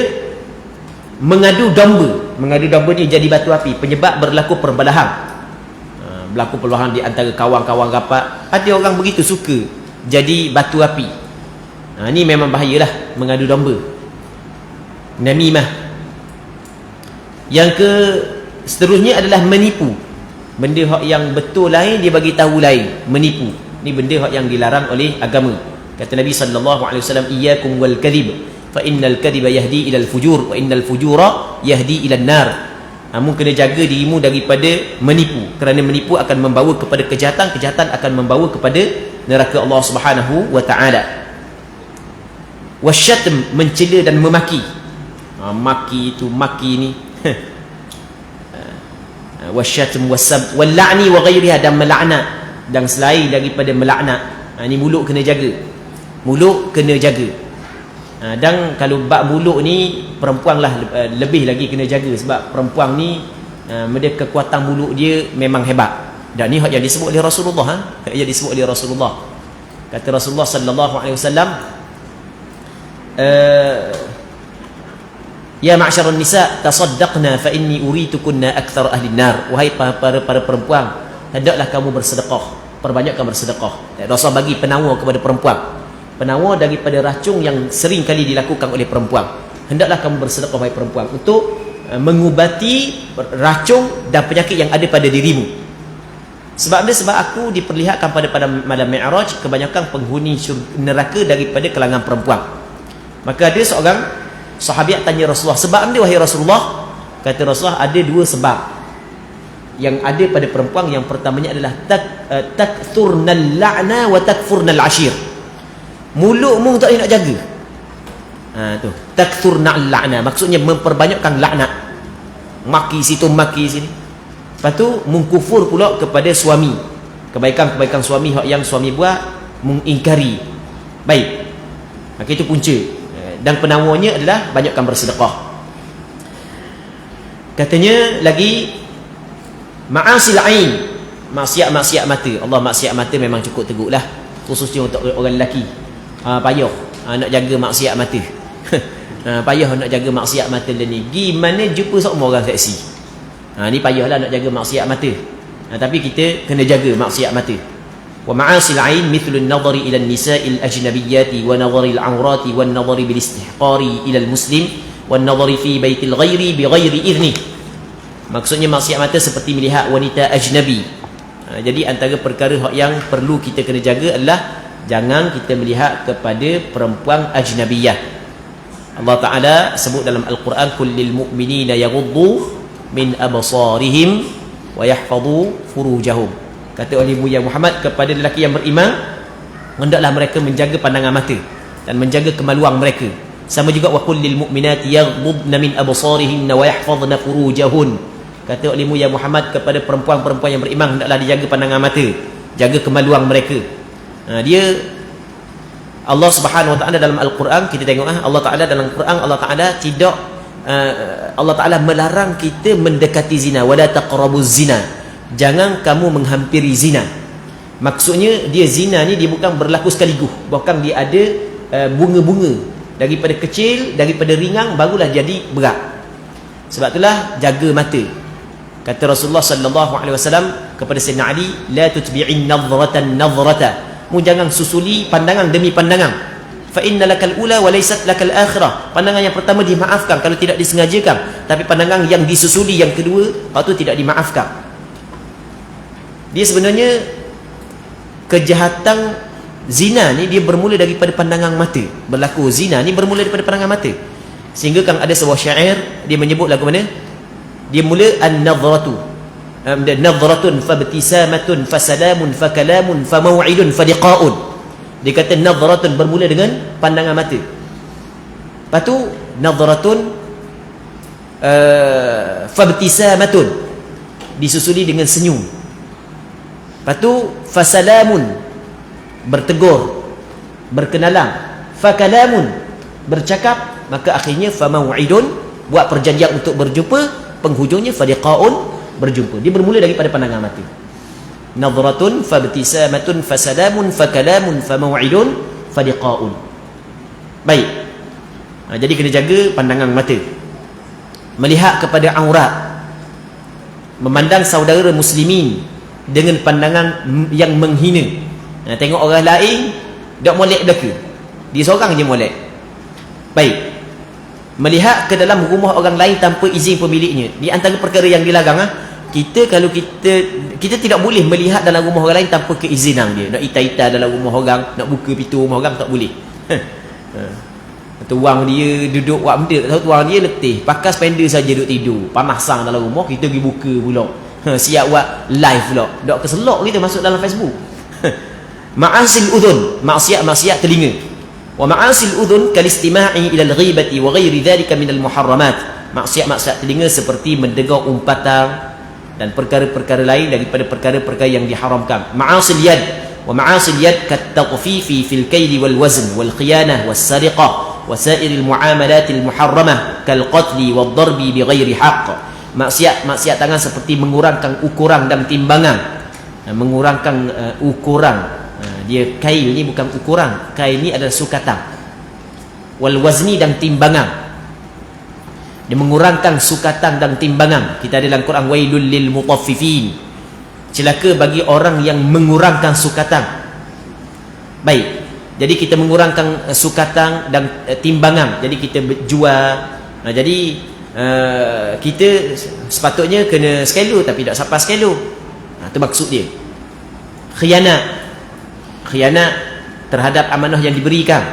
Speaker 1: mengadu domba. Mengadu domba ni jadi batu api, penyebab berlaku perbalahan. Berlaku perlawanan di antara kawan-kawan rapat. Ada orang begitu suka jadi batu api. Ini memang bahayalah, mengadu domba. Namimah. Yang seterusnya adalah menipu. Benda yang betul lain, dia bagi tahu lain, menipu. Ini benda yang dilarang oleh agama. Kata Nabi SAW, iyyakum wal kadhib, fa innal kadhiba yahdi ilal fujur, wa innal fujura yahdi ilan nar. Kamu kena jaga dirimu daripada menipu, kerana menipu akan membawa kepada kejahatan, kejahatan akan membawa kepada neraka Allah Subhanahu wa taala. Wasyatm, mencela dan memaki. Maki itu, maki ni. Wasyatm wasab wal la'ni wa ghairiha, dan melaknat dan selain daripada melaknat. Ni mulut kena jaga. Mulut kena jaga. Dan kalau bab mulut ni, perempuan lah lebih lagi kena jaga, sebab perempuan ni dia kekuatan mulut dia memang hebat. Dan ni yang disebut oleh Rasulullah, yang disebut oleh Rasulullah. Kata Rasulullah sallallahu alaihi wasallam, ya ma'syarun nisa tasaddaqna fa inni uritukunna akthar ahli nar. Wahai para perempuan, hendaklah kamu bersedekah, perbanyakkan bersedekah. Rasul bagi penawar kepada perempuan, penawar daripada racun yang sering kali dilakukan oleh perempuan. Hendaklah kamu bersedekah wahai perempuan untuk mengubati racun dan penyakit yang ada pada dirimu. Sebab aku diperlihatkan pada malam Mi'raj kebanyakan penghuni neraka daripada kalangan perempuan. Maka ada seorang sahabat tanya Rasulullah, sebab anda wahai Rasulullah? Kata Rasulullah, ada 2 sebab yang ada pada perempuan. Yang pertamanya adalah takthurnal la'na wa takfurnal ashir. Mulutmu tak nak jaga. Tu takthurnal la'na, maksudnya memperbanyakkan laknat, maki situ maki sini. Lepas tu mengkufur pula kepada suami, kebaikan-kebaikan suami yang suami buat mengingkari. Baik, maka itu punca. Dan penawarnya adalah banyakkan bersedekah. Katanya lagi ma'asil ain, maksiat-maksiat mata. Allah, maksiat mata memang cukup teruklah, khususnya untuk orang lelaki. Payah nak jaga maksiat mata. Payah nak jaga maksiat mata ni. Gimana jumpa semua orang seksi. Ni payahlah nak jaga maksiat mata. Tapi kita kena jaga maksiat mata. Wa ma'asil ain mithlu an-nadhari ila an-nisa'il ajnabiyyati wa nadhari al-awrati wa an-nadhari bil istihqari ila al-muslim wa an-nadhari fi baitil ghairi bi ghairi idhni. Maksudnya maksiat mata seperti melihat wanita ajnabi. Jadi antara perkara yang perlu kita kena jaga adalah jangan kita melihat kepada perempuan ajnabiyah. Allah Ta'ala sebut dalam Al-Quran, kullil mu'minina yaghuddu min absarihim wa yahfadhu furujahum. Kata oleh Muhammad Muhammad kepada lelaki yang beriman, hendaklah mereka menjaga pandangan mata dan menjaga kemaluan mereka. Sama juga wa kullil mu'minati yaghuddna min absarihinna wa yahfadhna furujahun. Kata oleh Muhammad Muhammad kepada perempuan-perempuan yang beriman, hendaklah dijaga pandangan mata, jaga kemaluan mereka. Dia Allah Subhanahu wa taala dalam Al-Quran, kita tengok Allah Taala dalam Quran, Allah Taala tidak Allah Taala melarang kita mendekati zina, wala taqrabuz zina. Jangan kamu menghampiri zina. Maksudnya dia zina ni dia bukan berlaku sekaligus, bahkan dia ada bunga-bunga, daripada kecil, daripada ringan barulah jadi berat. Sebab itulah jaga mata. Kata Rasulullah sallallahu alaihi wasallam kepada Sayyidina Ali, la tutbi'in nadhratan nadhrata, mu jangan susuli pandangan demi pandangan. Fa inna lakal ula wa laysat lakal akhirah. Pandangan yang pertama dimaafkan kalau tidak disengajakan, tapi pandangan yang disusuli yang kedua, itu tidak dimaafkan. Dia sebenarnya kejahatan zina ni dia bermula daripada pandangan mata. Berlaku zina ni bermula daripada pandangan mata. Sehingga kan ada sebuah syair dia menyebut lagu mana? Dia mula an-nadhratu. Nadhratun fabtisamatun fasalamun fakalamun famaw'idun faliqa'un. Dia kata nadhratun bermula dengan pandangan mata. Lepas tu nadhratun fabtisamatun disusuli dengan senyum. Lepas tu fasalamun bertegur, berkenalan, fakalamun bercakap, maka akhirnya famau'idun buat perjanjian untuk berjumpa, penghujungnya faliqaun berjumpa. Dia bermula daripada pandangan mata. Nadhratun fabtisamatun fasalamun fakalamun famau'idun faliqaun. Baik. Jadi kena jaga pandangan mata. Melihat kepada aurat, memandang saudara muslimin dengan pandangan yang menghina. Tengok orang lain dok molek belaka, dia seorang je molek. Baik. Melihat ke dalam rumah orang lain tanpa izin pemiliknya, di antara perkara yang dilarang. Kita kalau kita tidak boleh melihat dalam rumah orang lain tanpa keizinan dia. Nak ita-ita dalam rumah orang, nak buka pintu rumah orang tak boleh. Tuang dia duduk buat benda, tahu tuang dia letih, pakai spender saja duduk tidur, panas sang dalam rumah, kita pergi buka pula. Siap buat live pula, dok keselok kita masuk dalam Facebook. Ma'asil udhun, maksiat telinga. Wa ma'asil udhun kalistima'i ila al-ghibati wa ghairi dhalika min al-muharramat. Maksiat telinga seperti mendengar umpatan dan perkara-perkara lain daripada perkara-perkara yang diharamkan. Ma'asil yad, wa ma'asil yad kat-taghfifi fil kayli wal wazn wal khiyanah was sariqah wa sa'iril mu'amalatil muharramah kal qatli wad darbi bighairi haqq. Maksiat tangan seperti mengurangkan ukuran dan timbangan. Mengurangkan ukuran. Dia kail ni bukan ukuran, kail ni adalah sukatan. Wal wazni dan timbangan. Dia mengurangkan sukatan dan timbangan. Kita ada dalam Quran, wailul lil mutaffifin, celaka bagi orang yang mengurangkan sukatan. Baik. Jadi kita mengurangkan sukatan dan timbangan. Jadi kita jual. Jadi kita sepatutnya kena sekilo tapi tak sampai sekilo. Itu maksud dia. Khianat terhadap amanah yang diberikan,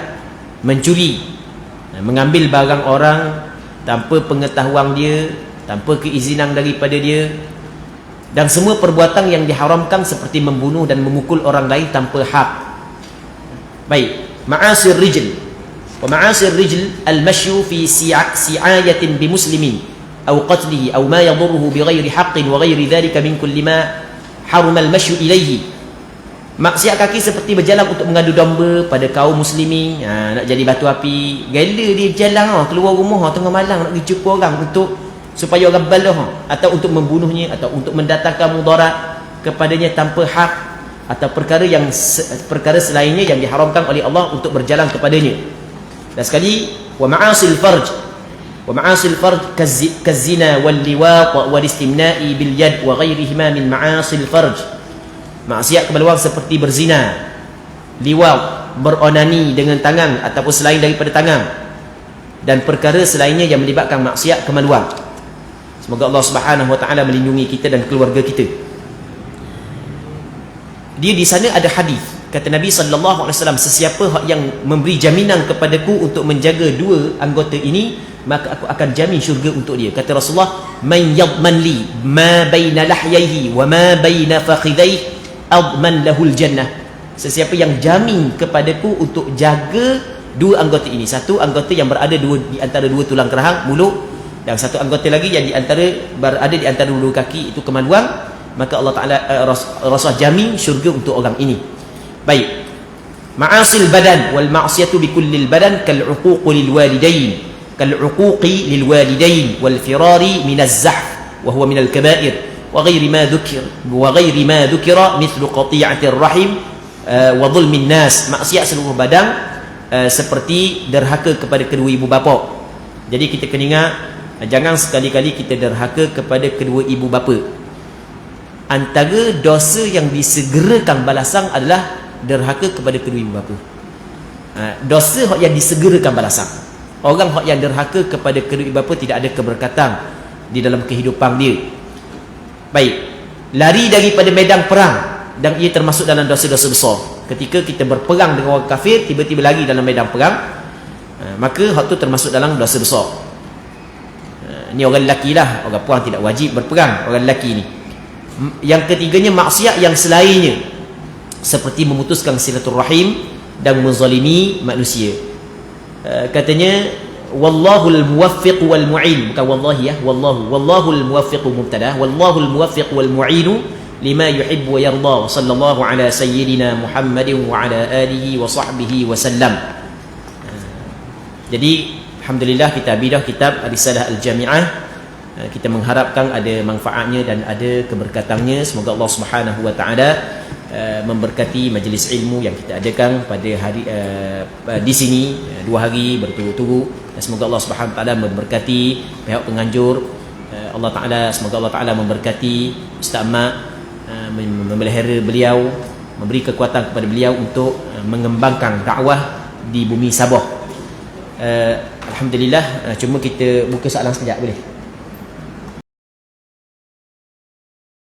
Speaker 1: mencuri, mengambil barang orang tanpa pengetahuan dia, tanpa keizinan daripada dia, dan semua perbuatan yang diharamkan seperti membunuh dan memukul orang lain tanpa hak. Baik. Ma'asir rijl. Wa ma'asir rijl al-mashyu fi si'ayatin bimuslimin aw qatlihi aw ma yadurruhu bighairi haqqin wa ghairi dhalika min kulli ma haruma al-mashyu ilayhi. Maksiat kaki seperti berjalan untuk mengadu domba pada kaum muslimin. Nak jadi batu api, gila dia berjalan keluar rumah tengah malam nak pergi jumpa orang untuk supaya orang balah, atau untuk membunuhnya, atau untuk mendatangkan mudarat kepadanya tanpa hak, atau perkara selainnya yang diharamkan oleh Allah untuk berjalan kepadanya. Dan sekali, wa ma'asil farj. Wa ma'asil farj kazina wal liwat wal istimna'i bil yad wa ghairihima min ma'asil farj. Maksiat kebaluan seperti berzina, liwat, beronani dengan tangan ataupun selain daripada tangan, dan perkara selainnya yang melibatkan maksiat kemaluan. Semoga Allah Subhanahu wa taala melindungi kita dan keluarga kita. Dia di sana ada hadis, kata Nabi sallallahu alaihi wasallam, sesiapa yang memberi jaminan kepadaku untuk menjaga dua anggota ini, maka aku akan jamin syurga untuk dia. Kata Rasulullah, man yadman li ma baina lahyaihi wa ma baina fakhidaihi adman lahul jannah. Sesiapa yang jamin kepadaku untuk jaga dua anggota ini, satu anggota yang berada di antara dua tulang kerahang mulut, dan satu anggota lagi yang berada di antara dua kaki, itu kemaluan, maka Allah Ta'ala Rasul jamin syurga untuk orang ini. Baik. Ma'asil badan wal ma'siyatu bikullil badan kal'uquq lil walidain, kal'uquqi lil walidain wal firari minaz zahf wa huwa minal kaba'ir. wa ghairi ma dhukira mithlu qati'atir rahim wa dhulmin nas, maksiat seluruh badang seperti derhaka kepada kedua ibu bapa. Jadi kita kena ingat, jangan sekali-kali kita derhaka kepada kedua ibu bapa. Antara dosa yang disegerakan balasan adalah derhaka kepada kedua ibu bapa. Dosa yang disegerakan balasan. Orang yang derhaka kepada kedua ibu bapa tidak ada keberkatan di dalam kehidupan dia. Baik, lari daripada medan perang, dan ia termasuk dalam dosa-dosa besar. Ketika kita berperang dengan orang kafir, tiba-tiba lari dalam medan perang, maka hak tu termasuk dalam dosa besar. Ni orang lelaki lah, orang perempuan tidak wajib berperang, orang lelaki ni. Yang ketiganya, maksiat yang selainnya, seperti memutuskan silaturrahim dan menzalimi manusia. Katanya wallahul muwaffiq wal mu'in, bukan wallahi ya, wallahul muwaffiq mubtada, wallahul muwaffiq wal mu'in lima yuhibbu wa yarda, wa sallallahu ala sayyidina Muhammadin wa ala alihi wa sahbihi wa sallam. Jadi alhamdulillah kita habis dah kitab Risalah Al-Jami'ah. Kita mengharapkan ada manfaatnya dan ada keberkatannya. Semoga Allah Subhanahu wa taala memberkati majlis ilmu yang kita adakan pada hari di sini 2 hari berturut-turut. Semoga Allah Subhanahu wa taala memberkati pihak penganjur. Allah taala, semoga Allah taala memberkati Ustaz Mak, memelihara beliau, memberi kekuatan kepada beliau untuk mengembangkan dakwah di bumi Sabah. Alhamdulillah. Cuma kita buka soalan sekejap boleh?